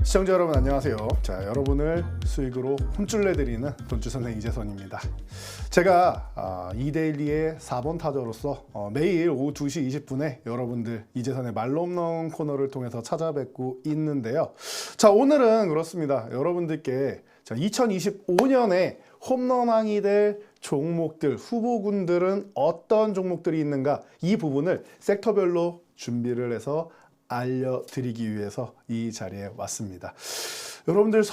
시청자 여러분 안녕하세요. 자, 여러분을 수익으로 혼쭐 내드리는 돈주선생 이재선입니다. 제가 이데일리의 4번 타자로서 매일 오후 2시 20분에 여러분들 이재선의 말로 없는 코너를 통해서 찾아뵙고 있는데요. 자, 오늘은 그렇습니다. 여러분들께 2025년에 홈런왕이 될 종목들, 후보군들은 어떤 종목들이 있는가, 이 부분을 섹터별로 준비를 해서 알려드리기 위해서 이 자리에 왔습니다. 여러분들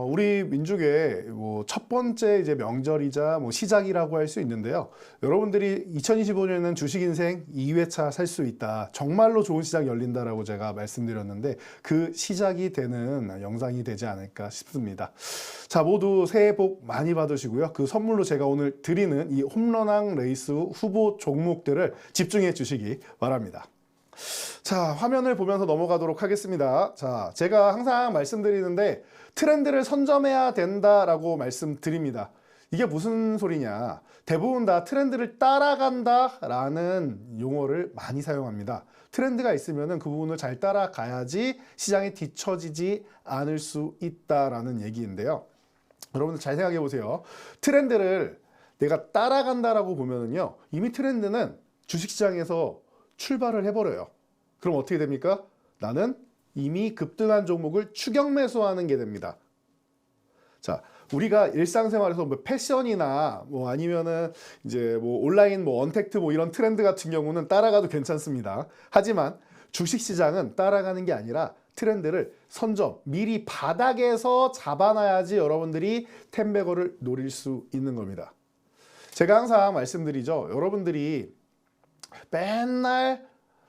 우리 민족의 첫 번째 이제 명절이자 시작이라고 할 수 있는데요. 여러분들이 2025년에는 주식 인생 2회차 살 수 있다. 정말로 좋은 시작이 열린다라고 제가 말씀드렸는데 그 시작이 되는 영상이 되지 않을까 싶습니다. 자, 모두 새해 복 많이 받으시고요. 그 선물로 제가 오늘 드리는 이 홈런왕 레이스 후보 종목들을 집중해 주시기 바랍니다. 자, 화면을 보면서 넘어가도록 하겠습니다. 자, 제가 항상 말씀드리는데 트렌드를 선점해야 된다라고 말씀드립니다. 이게 무슨 소리냐? 대부분 다 트렌드를 따라간다라는 용어를 많이 사용합니다. 트렌드가 있으면 그 부분을 잘 따라가야지 시장에 뒤처지지 않을 수 있다라는 얘기인데요. 여러분들 잘 생각해 보세요. 트렌드를 내가 따라간다라고 보면은요, 이미 트렌드는 주식시장에서 출발을 해버려요. 그럼 어떻게 됩니까? 나는 이미 급등한 종목을 추격 매수하는 게 됩니다. 자, 우리가 일상생활에서 패션이나 아니면은 이제 온라인 언택트 이런 트렌드 같은 경우는 따라가도 괜찮습니다. 하지만 주식시장은 따라가는 게 아니라 트렌드를 선점, 미리 바닥에서 잡아놔야지 여러분들이 텐베거를 노릴 수 있는 겁니다. 제가 항상 말씀드리죠. 여러분들이 맨날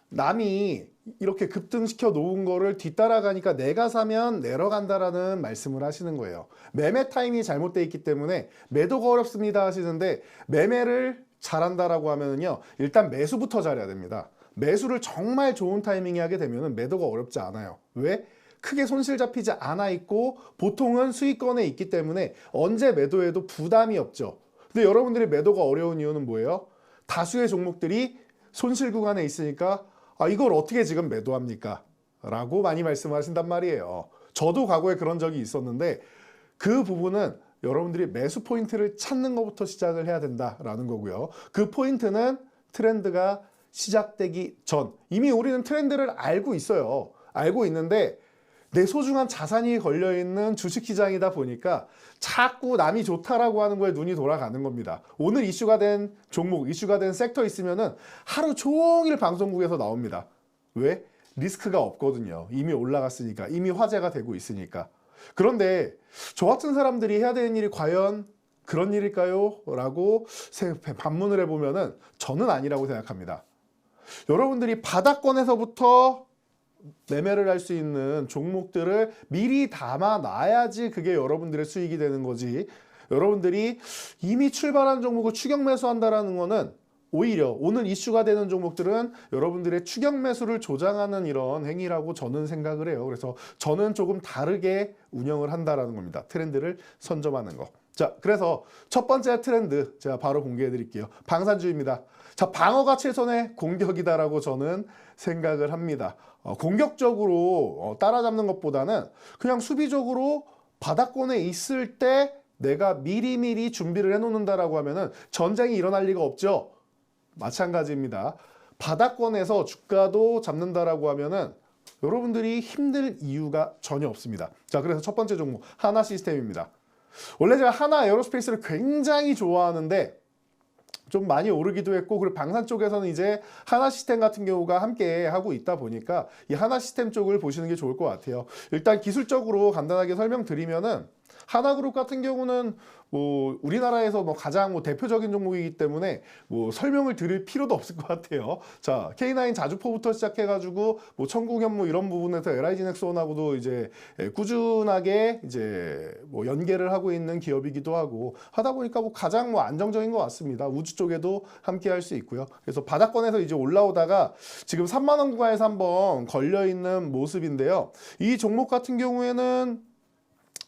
남이 이렇게 급등시켜 놓은 거를 뒤따라가니까 내가 사면 내려간다라는 말씀을 하시는 거예요. 매매 타임이 잘못되어 있기 때문에 매도가 어렵습니다 하시는데, 매매를 잘한다라고 하면은요, 일단 매수부터 잘해야 됩니다. 매수를 정말 좋은 타이밍에 하게 되면은 매도가 어렵지 않아요. 왜? 크게 손실 잡히지 않아 있고 보통은 수익권에 있기 때문에 언제 매도해도 부담이 없죠. 근데 여러분들이 매도가 어려운 이유는 뭐예요? 다수의 종목들이 손실 구간에 있으니까 이걸 어떻게 지금 매도합니까? 라고 많이 말씀하신단 말이에요. 저도 과거에 그런 적이 있었는데 그 부분은 여러분들이 매수 포인트를 찾는 것부터 시작을 해야 된다라는 거고요. 그 포인트는 트렌드가 시작되기 전, 이미 우리는 트렌드를 알고 있어요. 알고 있는데 내 소중한 자산이 걸려있는 주식시장이다 보니까 자꾸 남이 좋다라고 하는 거에 눈이 돌아가는 겁니다. 오늘 이슈가 된 종목, 이슈가 된 섹터 있으면은 하루 종일 방송국에서 나옵니다. 왜? 리스크가 없거든요. 이미 올라갔으니까, 이미 화제가 되고 있으니까. 그런데 저 같은 사람들이 해야 되는 일이 과연 그런 일일까요? 라고 반문을 해보면은 저는 아니라고 생각합니다. 여러분들이 바닥권에서부터 매매를 할 수 있는 종목들을 미리 담아놔야지 그게 여러분들의 수익이 되는 거지, 여러분들이 이미 출발한 종목을 추격 매수한다라는 거는 오히려 오늘 이슈가 되는 종목들은 여러분들의 추격 매수를 조장하는 이런 행위라고 저는 생각을 해요. 그래서 저는 조금 다르게 운영을 한다라는 겁니다. 트렌드를 선점하는 거. 자, 그래서 첫 번째 트렌드 제가 바로 공개해 드릴게요. 방산주의입니다. 자, 방어가 최선의 공격이다라고 저는 생각을 합니다. 공격적으로 따라잡는 것보다는 그냥 수비적으로 바닥권에 있을 때 내가 미리미리 준비를 해놓는다라고 하면은 전쟁이 일어날 리가 없죠. 마찬가지입니다. 바닥권에서 주가도 잡는다라고 하면은 여러분들이 힘들 이유가 전혀 없습니다. 자, 그래서 첫 번째 종목 하나시스템입니다. 원래 제가 하나 에어로스페이스를 굉장히 좋아하는데 좀 많이 오르기도 했고, 그리고 방산 쪽에서는 이제 하나시스템 같은 경우가 함께 하고 있다 보니까 이 하나시스템 쪽을 보시는 게 좋을 것 같아요. 일단 기술적으로 간단하게 설명드리면은 하나그룹 같은 경우는 우리나라에서 가장 대표적인 종목이기 때문에 설명을 드릴 필요도 없을 것 같아요. 자, K9 자주포부터 시작해가지고 청구현 이런 부분에서 LIG넥스원하고도 이제 꾸준하게 이제 연계를 하고 있는 기업이기도 하고 하다 보니까 가장 안정적인 것 같습니다. 우주 쪽에도 함께 할 수 있고요. 그래서 바닥권에서 이제 올라오다가 지금 3만 원 구간에서 한번 걸려 있는 모습인데요. 이 종목 같은 경우에는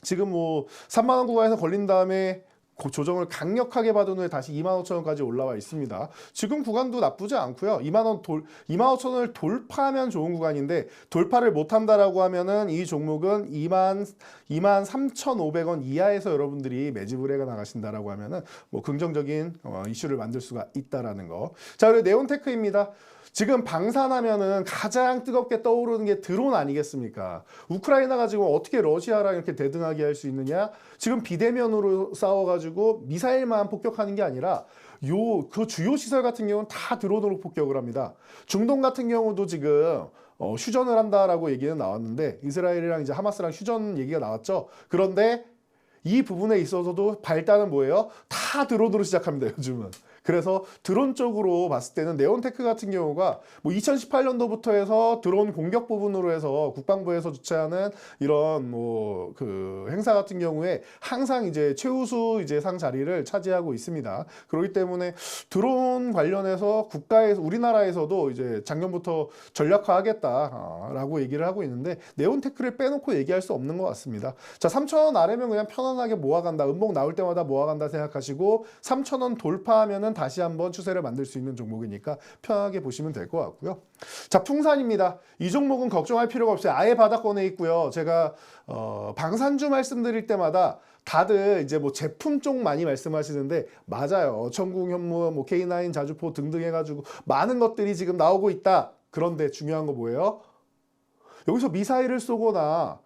지금 3만 원 구간에서 걸린 다음에 조정을 강력하게 받은 후에 다시 25,000원까지 올라와 있습니다. 지금 구간도 나쁘지 않고요. 25,000원을 돌파하면 좋은 구간인데 돌파를 못한다라고 하면은 이 종목은 23,500원 이하에서 여러분들이 매집을 해 나가신다라고 하면은 뭐 긍정적인 이슈를 만들 수가 있다라는 거. 자, 그리고 네온테크입니다. 지금 방산하면은 가장 뜨겁게 떠오르는 게 드론 아니겠습니까? 우크라이나가 지금 어떻게 러시아랑 이렇게 대등하게 할 수 있느냐? 지금 비대면으로 싸워가지고 미사일만 폭격하는 게 아니라 그 주요 시설 같은 경우는 다 드론으로 폭격을 합니다. 중동 같은 경우도 지금 휴전을 한다라고 얘기는 나왔는데 이스라엘이랑 이제 하마스랑 휴전 얘기가 나왔죠. 그런데 이 부분에 있어서도 발단은 뭐예요? 다 드론으로 시작합니다, 요즘은. 그래서 드론 쪽으로 봤을 때는 네온테크 같은 경우가 뭐 2018년도부터 해서 드론 공격 부분으로 해서 국방부에서 주최하는 이런 뭐 그 행사 같은 경우에 항상 이제 최우수 이제 상 자리를 차지하고 있습니다. 그렇기 때문에 드론 관련해서 국가에서 우리나라에서도 이제 작년부터 전략화하겠다라고 얘기를 하고 있는데 네온테크를 빼놓고 얘기할 수 없는 것 같습니다. 자, 3,000원 아래면 그냥 편안하게 모아간다. 음봉 나올 때마다 모아간다 생각하시고 3,000원 돌파하면은 다시 한번 추세를 만들 수 있는 종목이니까 편하게 보시면 될 것 같고요. 자, 풍산입니다. 이 종목은 걱정할 필요가 없어요. 아예 바닥권에 있고요. 제가 방산주 말씀드릴 때마다 다들 이제 뭐 제품 쪽 많이 말씀하시는데 맞아요. 천궁 현무, 뭐 K9 자주포 등등 해가지고 많은 것들이 지금 나오고 있다. 그런데 중요한 거 뭐예요? 여기서 미사일을 쏘거나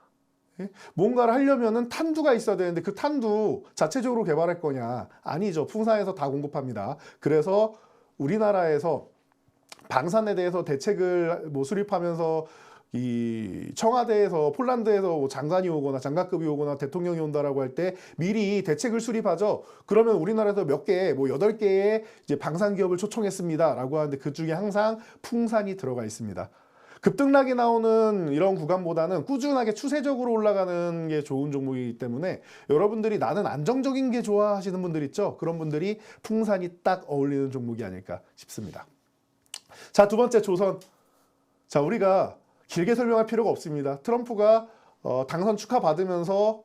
뭔가를 하려면은 탄두가 있어야 되는데 그 탄두 자체적으로 개발할 거냐? 아니죠. 풍산에서 다 공급합니다. 그래서 우리나라에서 방산에 대해서 대책을 뭐 수립하면서 이 청와대에서 폴란드에서 뭐 장관이 오거나 장관급이 오거나 대통령이 온다라고 할 때 미리 대책을 수립하죠. 그러면 우리나라에서 몇 개, 뭐 8개의 이제 방산 기업을 초청했습니다라고 하는데 그 중에 항상 풍산이 들어가 있습니다. 급등락이 나오는 이런 구간보다는 꾸준하게 추세적으로 올라가는 게 좋은 종목이기 때문에 여러분들이 나는 안정적인 게 좋아 하시는 분들 있죠. 그런 분들이 풍산이 딱 어울리는 종목이 아닐까 싶습니다. 자, 두 번째 조선. 자, 우리가 길게 설명할 필요가 없습니다. 트럼프가 당선 축하받으면서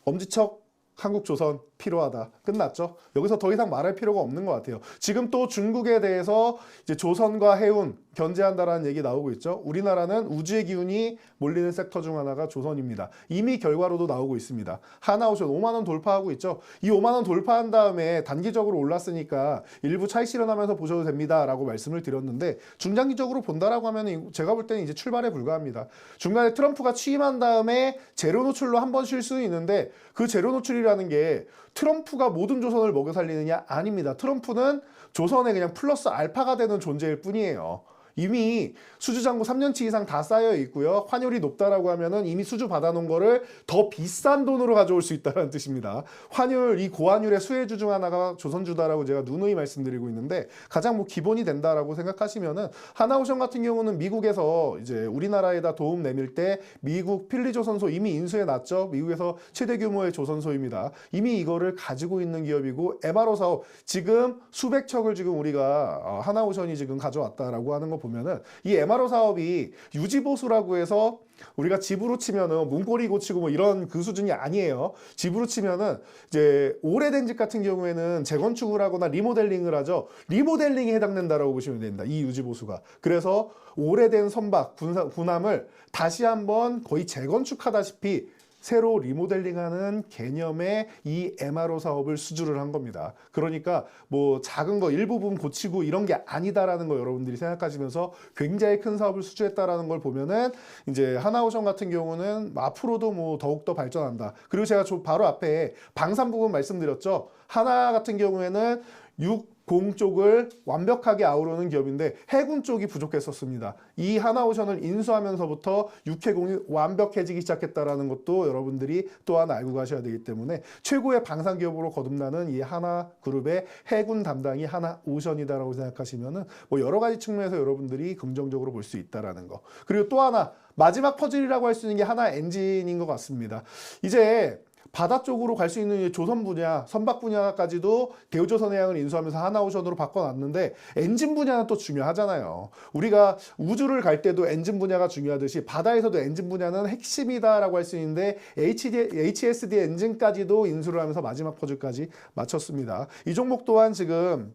엄지척 한국조선 필요하다. 끝났죠. 여기서 더 이상 말할 필요가 없는 것 같아요. 지금 또 중국에 대해서 이제 조선과 해운 견제한다라는 얘기 나오고 있죠. 우리나라는 우주의 기운이 몰리는 섹터 중 하나가 조선입니다. 이미 결과로도 나오고 있습니다. 하나오션 5만 원 돌파하고 있죠. 이 5만 원 돌파한 다음에 단기적으로 올랐으니까 일부 차익 실현하면서 보셔도 됩니다라고 말씀을 드렸는데 중장기적으로 본다라고 하면 제가 볼 때는 이제 출발에 불과합니다. 중간에 트럼프가 취임한 다음에 재료 노출로 한 번 쉴 수는 있는데 그 재료 노출이라는 게 트럼프가 모든 조선을 먹여 살리느냐? 아닙니다. 트럼프는 조선에 그냥 플러스 알파가 되는 존재일 뿐이에요. 이미 수주잔고 3년치 이상 다 쌓여 있고요. 환율이 높다라고 하면은 이미 수주 받아놓은 거를 더 비싼 돈으로 가져올 수 있다는 뜻입니다. 환율, 이 고환율의 수혜주 중 하나가 조선주다라고 제가 누누이 말씀드리고 있는데 가장 뭐 기본이 된다라고 생각하시면은 하나오션 같은 경우는 미국에서 이제 우리나라에다 도움 내밀 때 미국 필리조선소 이미 인수해 놨죠. 미국에서 최대 규모의 조선소입니다. 이미 이거를 가지고 있는 기업이고 MRO 사업 지금 수백 척을 지금 우리가 하나오션이 지금 가져왔다라고 하는 거 보면은 이 MRO 사업이 유지보수라고 해서 우리가 집으로 치면은 문고리 고치고 뭐 이런 그 수준이 아니에요. 집으로 치면은 이제 오래된 집 같은 경우에는 재건축을 하거나 리모델링을 하죠. 리모델링에 해당된다라고 보시면 됩니다. 이 유지보수가. 그래서 오래된 선박, 군함을 다시 한번 거의 재건축하다시피 새로 리모델링하는 개념의 이 MRO 사업을 수주를 한 겁니다. 그러니까 뭐 작은 거 일부분 고치고 이런 게 아니다라는 거 여러분들이 생각하시면서 굉장히 큰 사업을 수주했다라는 걸 보면은 이제 하나오션 같은 경우는 앞으로도 뭐 더욱더 발전한다. 그리고 제가 바로 앞에 방산 부분 말씀드렸죠. 하나 같은 경우에는 60 쪽을 완벽하게 아우르는 기업인데 해군 쪽이 부족했었습니다. 이 하나오션을 인수하면서부터 육해공이 완벽해지기 시작했다라는 것도 여러분들이 또한 알고 가셔야 되기 때문에 최고의 방산 기업으로 거듭나는 이 하나그룹의 해군 담당이 하나오션이다라고 생각하시면은 뭐 여러 가지 측면에서 여러분들이 긍정적으로 볼 수 있다라는 거. 그리고 또 하나 마지막 퍼즐이라고 할 수 있는 게 하나 엔진인 것 같습니다. 이제 바다 쪽으로 갈 수 있는 조선 분야, 선박 분야까지도 대우조선해양을 인수하면서 하나오션으로 바꿔놨는데 엔진 분야는 또 중요하잖아요. 우리가 우주를 갈 때도 엔진 분야가 중요하듯이 바다에서도 엔진 분야는 핵심이다라고 할 수 있는데 HSD 엔진까지도 인수를 하면서 마지막 퍼즐까지 마쳤습니다. 이 종목 또한 지금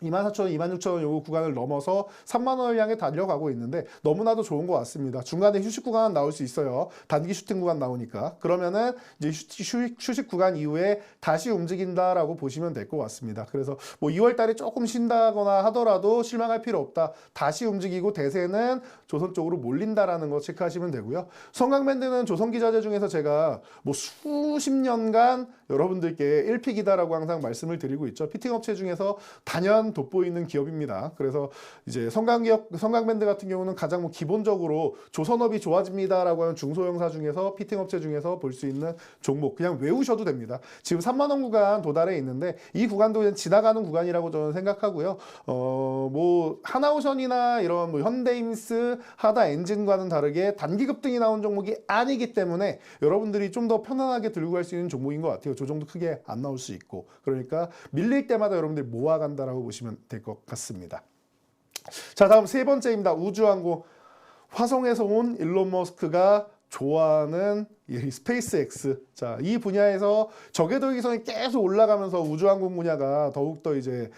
24,000원, 26,000원 요 구간을 넘어서 3만 원을 향해 달려가고 있는데 너무나도 좋은 것 같습니다. 중간에 휴식 구간 나올 수 있어요. 단기 슈팅 구간 나오니까. 그러면은 이제 휴식 구간 이후에 다시 움직인다라고 보시면 될 것 같습니다. 그래서 뭐 2월 달에 조금 쉰다거나 하더라도 실망할 필요 없다. 다시 움직이고 대세는 조선 쪽으로 몰린다라는 거 체크하시면 되고요. 성강밴드는 조선기자재 중에서 제가 뭐 수십 년간 여러분들께 1픽이다라고 항상 말씀을 드리고 있죠. 피팅업체 중에서 단연 돋보이는 기업입니다. 그래서 이제 성강밴드 같은 경우는 가장 뭐 기본적으로 조선업이 좋아집니다라고 하는 중소형사 중에서 피팅업체 중에서 볼 수 있는 종목 그냥 외우셔도 됩니다. 지금 3만 원 구간 도달해 있는데 이 구간도 그냥 지나가는 구간이라고 저는 생각하고요. 뭐 하나오션이나 이런 뭐 현대임스, 하다엔진과는 다르게 단기 급등이 나온 종목이 아니기 때문에 여러분들이 좀 더 편안하게 들고 갈 수 있는 종목인 것 같아요. 조정도 크게 안 나올 수 있고 그러니까 밀릴 때마다 여러분들이 모아간다라고 보시면 될 것 같습니다. 자, 다음 세 번째입니다. 우주항공. 화성에서 온 일론 머스크가 좋아하는 이 스페이스X. 자, 이 분야에서 저궤도위성이 계속 올라가면서 우주항공 분야가 더욱더 이제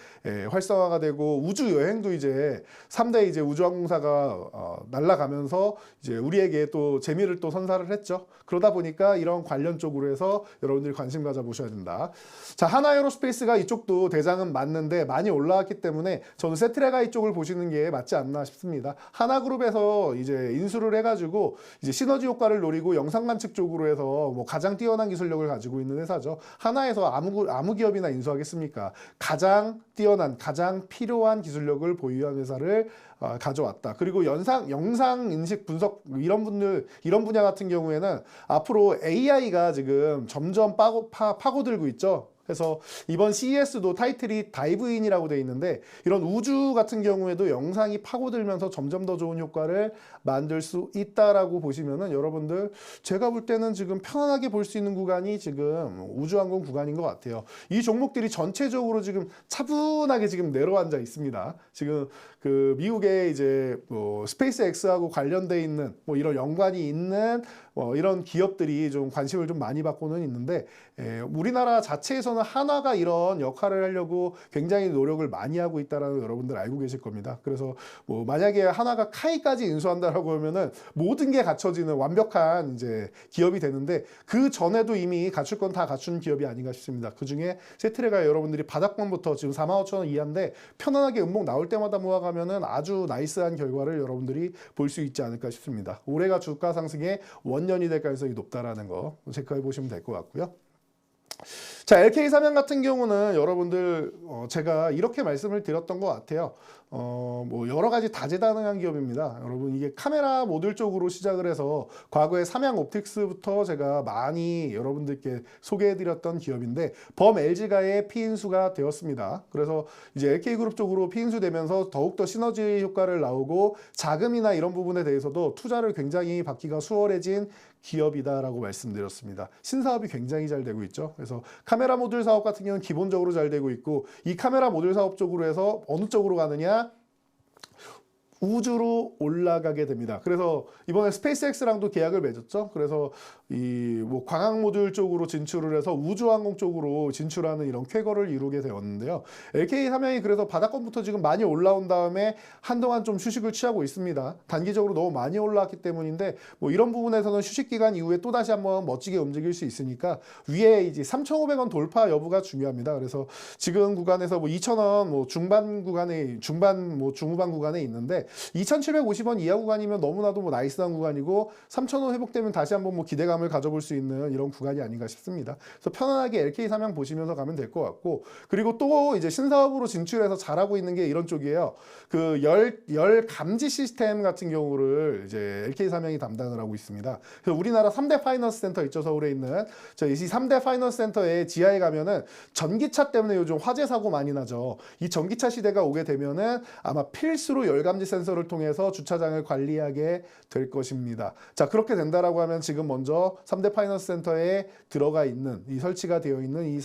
활성화가 되고 우주 여행도 이제 3대 이제 우주항공사가 날아가면서 이제 우리에게 또 재미를 또 선사를 했죠. 그러다 보니까 이런 관련 쪽으로 해서 여러분들이 관심 가져 보셔야 된다. 자, 하나에어로스페이스가 이쪽도 대장은 맞는데 많이 올라왔기 때문에 저는 세트레가 이쪽을 보시는 게 맞지 않나 싶습니다. 하나그룹에서 이제 인수를 해가지고 이제 시너지 효과를 노리고 영상 관측 쪽으로 해서 뭐 가장 뛰어난 기술력을 가지고 있는 회사죠. 하나에서 아무 기업이나 인수하겠습니까? 가장 뛰어난, 가장 필요한 기술력을 보유한 회사를 가져왔다. 그리고 영상 인식 분석 이런 분야 같은 경우에는 앞으로 AI가 지금 점점 파고들고 있죠. 그래서 이번 CES도 타이틀이 다이브인이라고 되어 있는데 이런 우주 같은 경우에도 영상이 파고들면서 점점 더 좋은 효과를 만들 수 있다라고 보시면은 여러분들 제가 볼 때는 지금 편안하게 볼 수 있는 구간이 지금 우주항공 구간인 것 같아요. 이 종목들이 전체적으로 지금 차분하게 지금 내려앉아 있습니다. 지금 그 미국의 이제 뭐 스페이스X하고 관련돼 있는 뭐 이런 연관이 있는 이런 기업들이 좀 관심을 좀 많이 받고는 있는데 우리나라 자체에서는 한화가 이런 역할을 하려고 굉장히 노력을 많이 하고 있다라는 여러분들 알고 계실 겁니다. 그래서 뭐 만약에 한화가 카이까지 인수한다라고 하면은 모든 게 갖춰지는 완벽한 이제 기업이 되는데 그 전에도 이미 갖출 건 다 갖춘 기업이 아닌가 싶습니다. 그 중에 세트레가 여러분들이 바닥권부터 지금 45,000원 이하인데 편안하게 음목 나올 때마다 모아가면은 아주 나이스한 결과를 여러분들이 볼 수 있지 않을까 싶습니다. 올해가 주가 상승의 원년이 될 가능성이 높다라는 거 체크해 보시면 될 것 같고요. 자, LK삼양 같은 경우는 여러분들 제가 이렇게 말씀을 드렸던 것 같아요. 뭐 여러 가지 다재다능한 기업입니다. 여러분 이게 카메라 모듈 쪽으로 시작을 해서 과거에 삼양 옵틱스부터 제가 많이 여러분들께 소개해드렸던 기업인데 범 LG가의 피인수가 되었습니다. 그래서 이제 LK그룹 쪽으로 피인수되면서 더욱더 시너지 효과를 나오고 자금이나 이런 부분에 대해서도 투자를 굉장히 받기가 수월해진 기업이다라고 말씀드렸습니다. 신사업이 굉장히 잘 되고 있죠. 그래서 카메라 모듈 사업 같은 경우는 기본적으로 잘 되고 있고 이 카메라 모듈 사업 쪽으로 해서 어느 쪽으로 가느냐? 우주로 올라가게 됩니다. 그래서 이번에 스페이스X랑도 계약을 맺었죠. 그래서 이 뭐 광학 모듈 쪽으로 진출을 해서 우주항공 쪽으로 진출하는 이런 쾌거를 이루게 되었는데요. LK삼양이 그래서 바닥권부터 지금 많이 올라온 다음에 한동안 좀 휴식을 취하고 있습니다. 단기적으로 너무 많이 올라왔기 때문인데 뭐 이런 부분에서는 휴식 기간 이후에 또 다시 한번 멋지게 움직일 수 있으니까 위에 이제 3,500원 돌파 여부가 중요합니다. 그래서 지금 구간에서 뭐 2,000원 뭐 중후반 구간에 있는데 2,750원 이하 구간이면 너무나도 뭐 나이스한 구간이고 3,000원 회복되면 다시 한번 뭐 기대감을 가져볼 수 있는 이런 구간이 아닌가 싶습니다. 그래서 편안하게 LK삼양 보시면서 가면 될 것 같고 그리고 또 이제 신사업으로 진출해서 잘하고 있는 게 이런 쪽이에요. 그 열 감지 시스템 같은 경우를 이제 LK삼양이 담당을 하고 있습니다. 그래서 우리나라 3대 파이낸스 센터 있죠. 서울에 있는 이 3대 파이낸스 센터의 지하에 가면은 전기차 때문에 요즘 화재 사고 많이 나죠. 이 전기차 시대가 오게 되면은 아마 필수로 열 감지 센서를 통해서 주차장을 관리하게 될 것입니다. 자, 그렇게 된다라고 하면 지금 먼저 3대 파이낸스 센터에 들어가 있는 이 설치가 되어 있는 이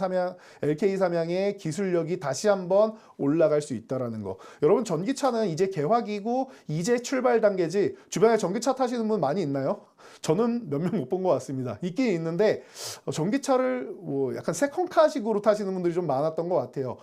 LK 삼양의 기술력이 다시 한번 올라갈 수 있다라는 거. 여러분, 전기차는 이제 개화기고 이제 출발 단계지 주변에 전기차 타시는 분 많이 있나요? 저는 몇 명 못 본 것 같습니다. 있긴 있는데 전기차를 뭐 약간 세컨카식으로 타시는 분들이 좀 많았던 것 같아요.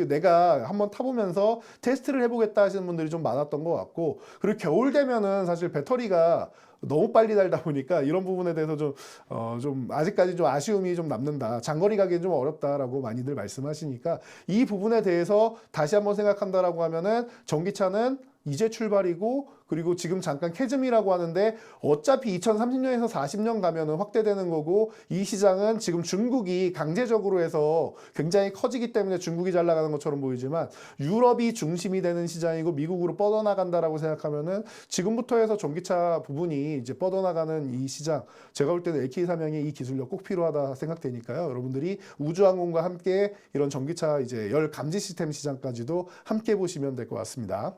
내가 한번 타보면서 테스트를 해보겠다 하시는 분들이 좀 많았던 것 같고, 그리고 겨울 되면은 사실 배터리가 너무 빨리 달다 보니까 이런 부분에 대해서 좀 아직까지 좀 아쉬움이 좀 남는다. 장거리 가기엔 좀 어렵다라고 많이들 말씀하시니까 이 부분에 대해서 다시 한번 생각한다라고 하면은 전기차는 이제 출발이고, 그리고 지금 잠깐 캐즘이라고 하는데 어차피 2030년에서 40년 가면은 확대되는 거고, 이 시장은 지금 중국이 강제적으로 해서 굉장히 커지기 때문에 중국이 잘 나가는 것처럼 보이지만 유럽이 중심이 되는 시장이고 미국으로 뻗어나간다라고 생각하면은 지금부터 해서 전기차 부분이 이제 뻗어나가는 이 시장, 제가 볼 때는 LK 삼양의 이 기술력 꼭 필요하다 생각되니까요. 여러분들이 우주항공과 함께 이런 전기차 이제 열 감지 시스템 시장까지도 함께 보시면 될 것 같습니다.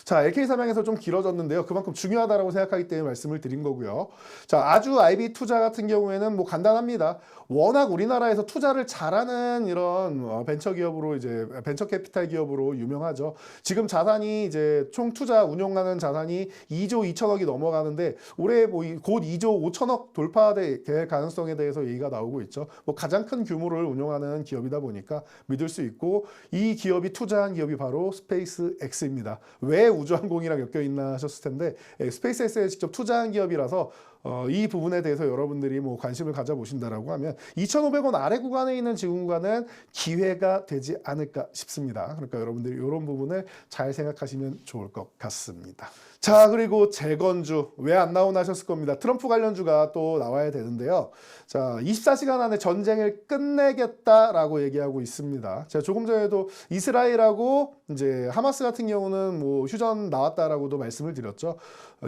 자, LK 삼양에서 좀 길어졌는데요. 그만큼 중요하다고 생각하기 때문에 말씀을 드린 거고요. 자, 아주 IB 투자 같은 경우에는 뭐 간단합니다. 워낙 우리나라에서 투자를 잘하는 이런 벤처 기업으로, 이제 벤처 캐피탈 기업으로 유명하죠. 지금 자산이 이제 총 투자 운용하는 자산이 2조 2천억이 넘어가는데 올해 뭐 곧 2조 5천억 돌파될 가능성에 대해서 얘기가 나오고 있죠. 뭐 가장 큰 규모를 운용하는 기업이다 보니까 믿을 수 있고, 이 기업이 투자한 기업이 바로 스페이스 X입니다. 왜 우주항공이랑 엮여 있나 하셨을 텐데, 스페이스X에 직접 투자한 기업이라서 이 부분에 대해서 여러분들이 뭐 관심을 가져보신다라고 하면 2,500원 아래 구간에 있는 지금 구간은 기회가 되지 않을까 싶습니다. 그러니까 여러분들이 이런 부분을 잘 생각하시면 좋을 것 같습니다. 자, 그리고 재건주 왜 안 나오나 하셨을 겁니다. 트럼프 관련주가 또 나와야 되는데요. 자, 24시간 안에 전쟁을 끝내겠다라고 얘기하고 있습니다. 제가 조금 전에도 이스라엘하고 이제 하마스 같은 경우는 뭐 휴전 나왔다라고도 말씀을 드렸죠.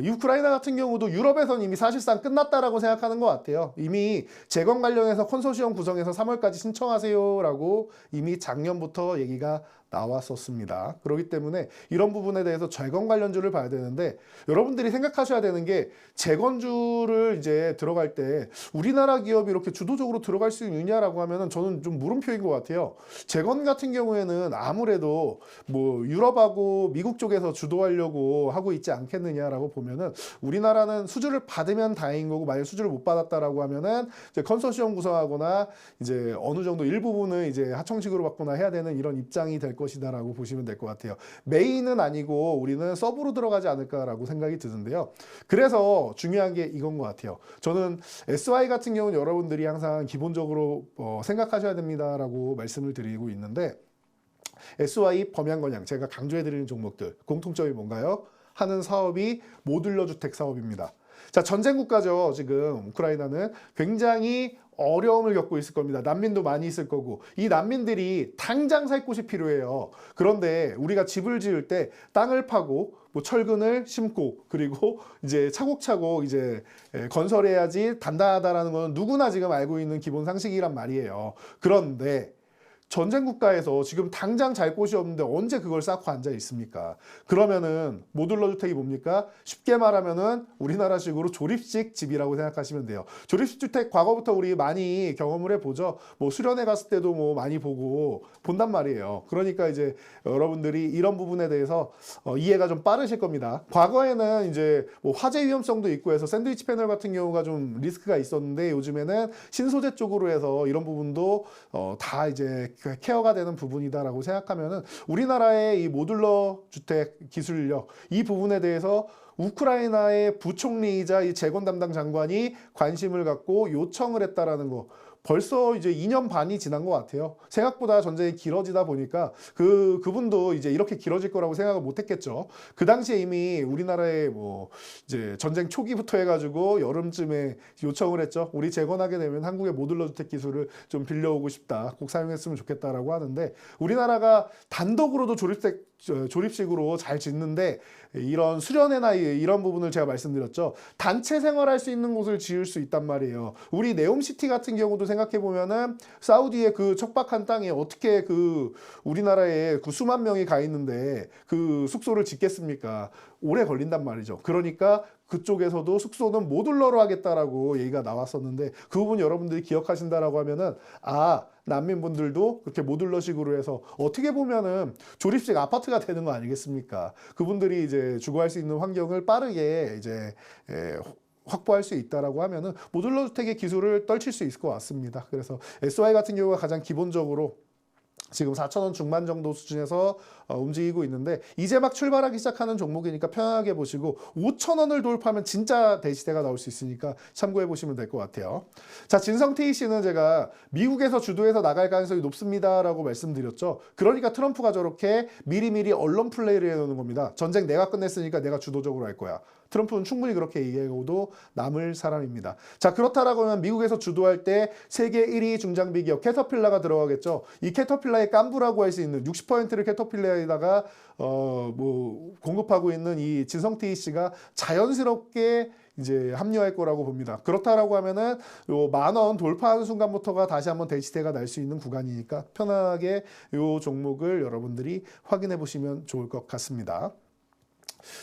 이 우크라이나 같은 경우도 유럽에서는 이미 사실상 끝났다라고 생각하는 것 같아요. 이미 재건 관련해서 컨소시엄 구성해서 3월까지 신청하세요라고 이미 작년부터 얘기가 나왔었습니다. 그렇기 때문에 이런 부분에 대해서 재건 관련주를 봐야 되는데, 여러분들이 생각하셔야 되는 게 재건주를 이제 들어갈 때 우리나라 기업이 이렇게 주도적으로 들어갈 수 있느냐라고 하면은 저는 좀 물음표인 것 같아요. 재건 같은 경우에는 아무래도 뭐 유럽하고 미국 쪽에서 주도하려고 하고 있지 않겠느냐라고 보면은, 우리나라는 수주를 받으면 다행인 거고, 만약 수주를 못 받았다라고 하면은 이제 컨소시엄 구성하거나 이제 어느 정도 일부분을 이제 하청식으로 받거나 해야 되는 이런 입장이 될 것이다라고 보시면 될 것 같아요. 메인은 아니고 우리는 서브로 들어가지 않을까라고 생각이 드는데요. 그래서 중요한 게 이건 것 같아요. 저는 SY 같은 경우는 여러분들이 항상 기본적으로 생각하셔야 됩니다라고 말씀을 드리고 있는데, SY 범양건양 제가 강조해드리는 종목들 공통점이 뭔가요? 하는 사업이 모듈러 주택 사업입니다. 자, 전쟁 국가죠. 지금 우크라이나는 굉장히 어려움을 겪고 있을 겁니다. 난민도 많이 있을 거고, 이 난민들이 당장 살 곳이 필요해요. 그런데 우리가 집을 지을 때 땅을 파고 뭐 철근을 심고 그리고 이제 차곡차곡 이제 건설해야지 단단하다라는 건 누구나 지금 알고 있는 기본 상식이란 말이에요. 그런데 전쟁 국가에서 지금 당장 잘 곳이 없는데 언제 그걸 쌓고 앉아 있습니까? 그러면은 모듈러 주택이 뭡니까? 쉽게 말하면은 우리나라식으로 조립식 집이라고 생각하시면 돼요. 조립식 주택 과거부터 우리 많이 경험을 해보죠. 뭐 수련회 갔을 때도 뭐 많이 보고 본단 말이에요. 그러니까 이제 여러분들이 이런 부분에 대해서 이해가 좀 빠르실 겁니다. 과거에는 이제 뭐 화재 위험성도 있고 해서 샌드위치 패널 같은 경우가 좀 리스크가 있었는데, 요즘에는 신소재 쪽으로 해서 이런 부분도 다 이제 케어가 되는 부분이다라고 생각하면은, 우리나라의 이 모듈러 주택 기술력 이 부분에 대해서 우크라이나의 부총리이자 이 재건 담당 장관이 관심을 갖고 요청을 했다라는 거, 벌써 이제 2년 반이 지난 것 같아요. 생각보다 전쟁이 길어지다 보니까 그분도 이제 이렇게 길어질 거라고 생각을 못 했겠죠. 그 당시에 이미 우리나라에 뭐 이제 전쟁 초기부터 해가지고 여름쯤에 요청을 했죠. 우리 재건하게 되면 한국의 모듈러 주택 기술을 좀 빌려오고 싶다. 꼭 사용했으면 좋겠다라고 하는데, 우리나라가 단독으로도 조립식 조립식으로 잘 짓는데 이런 수련의 나이 이런 부분을 제가 말씀드렸죠. 단체 생활할 수 있는 곳을 지을 수 있단 말이에요. 우리 네옴시티 같은 경우도 생각해 보면은 사우디의 그 척박한 땅에 어떻게 그 우리나라에 그 수만 명이 가 있는데 그 숙소를 짓겠습니까? 오래 걸린단 말이죠. 그러니까 그쪽에서도 숙소는 모듈러로 하겠다라고 얘기가 나왔었는데 그 부분 여러분들이 기억하신다라고 하면은 난민분들도 그렇게 모듈러식으로 해서 어떻게 보면은 조립식 아파트가 되는 거 아니겠습니까? 그분들이 이제 주거할 수 있는 환경을 빠르게 이제 확보할 수 있다라고 하면은 모듈러 주택의 기술을 떨칠 수 있을 것 같습니다. 그래서 SY 같은 경우가 가장 기본적으로 지금 4,000원 중반 정도 수준에서 움직이고 있는데 이제 막 출발하기 시작하는 종목이니까 편하게 보시고 5,000원을 돌파하면 진짜 대시대가 나올 수 있으니까 참고해 보시면 될 것 같아요. 자, 진성태희 씨는 제가 미국에서 주도해서 나갈 가능성이 높습니다라고 말씀드렸죠. 그러니까 트럼프가 저렇게 미리미리 언론 플레이를 해놓는 겁니다. 전쟁 내가 끝냈으니까 내가 주도적으로 할 거야. 트럼프는 충분히 그렇게 얘기하고도 남을 사람입니다. 자, 그렇다라고 하면 미국에서 주도할 때 세계 1위 중장비 기업 캐터필라가 들어가겠죠. 이 캐터필라의 깐부라고 할 수 있는 60%를 캐터필라에다가 공급하고 있는 이 진성태희 씨가 자연스럽게 이제 합류할 거라고 봅니다. 그렇다라고 하면은 요 10,000원 돌파하는 순간부터가 다시 한번 대시대가 날 수 있는 구간이니까 편하게 요 종목을 여러분들이 확인해 보시면 좋을 것 같습니다.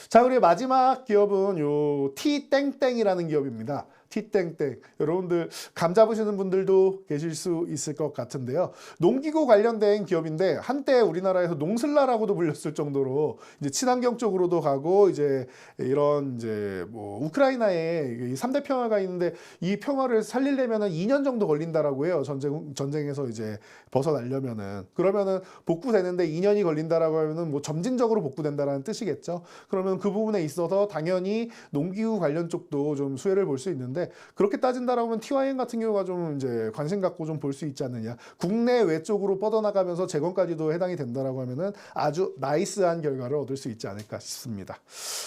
자, 그리고 마지막 기업은 요 T땡땡이라는 기업입니다. T땡땡. 여러분들 감 잡으시는 분들도 계실 수 있을 것 같은데요. 농기구 관련된 기업인데 한때 우리나라에서 농슬라라고도 불렸을 정도로 이제 친환경 쪽으로도 가고 이제 이런 이제 우크라이나에 3대 평화가 있는데 이 평화를 살리려면은 2년 정도 걸린다라고 해요. 전쟁에서 이제 벗어나려면은. 그러면은 복구되는데 2년이 걸린다라고 하면은 점진적으로 복구된다라는 뜻이겠죠. 그러면 그 부분에 있어서 당연히 농기구 관련 쪽도 좀 수혜를 볼 수 있는데 그렇게 따진다라고 하면 TYM 같은 경우가 좀 이제 관심 갖고 좀 볼 수 있지 않느냐. 국내외 쪽으로 뻗어나가면서 재건까지도 해당이 된다라고 하면은 아주 나이스한 결과를 얻을 수 있지 않을까 싶습니다.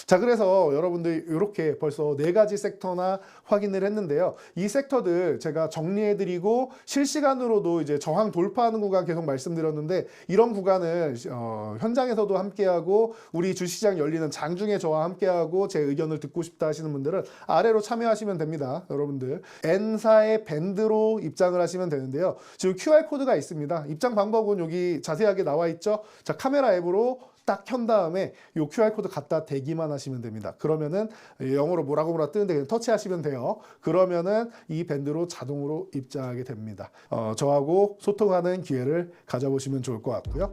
자, 그래서 여러분들 이렇게 벌써 4가지 섹터나 확인을 했는데요. 이 섹터들 제가 정리해드리고 실시간으로도 이제 저항 돌파하는 구간 계속 말씀드렸는데 이런 구간을 현장에서도 함께하고 우리 주시장 열리는 장중에 저와 함께하고 제 의견을 듣고 싶다 하시는 분들은 아래로 참여하시면 됩니다. 여러분들 N사의 밴드로 입장을 하시면 되는데요. 지금 QR코드가 있습니다. 입장 방법은 여기 자세하게 나와 있죠. 자, 카메라 앱으로 딱 켠 다음에 이 QR코드 갖다 대기만 하시면 됩니다. 그러면은 영어로 뭐라고 뜨는데 그냥 터치하시면 돼요. 그러면은 이 밴드로 자동으로 입장하게 됩니다. 저하고 소통하는 기회를 가져보시면 좋을 것 같고요.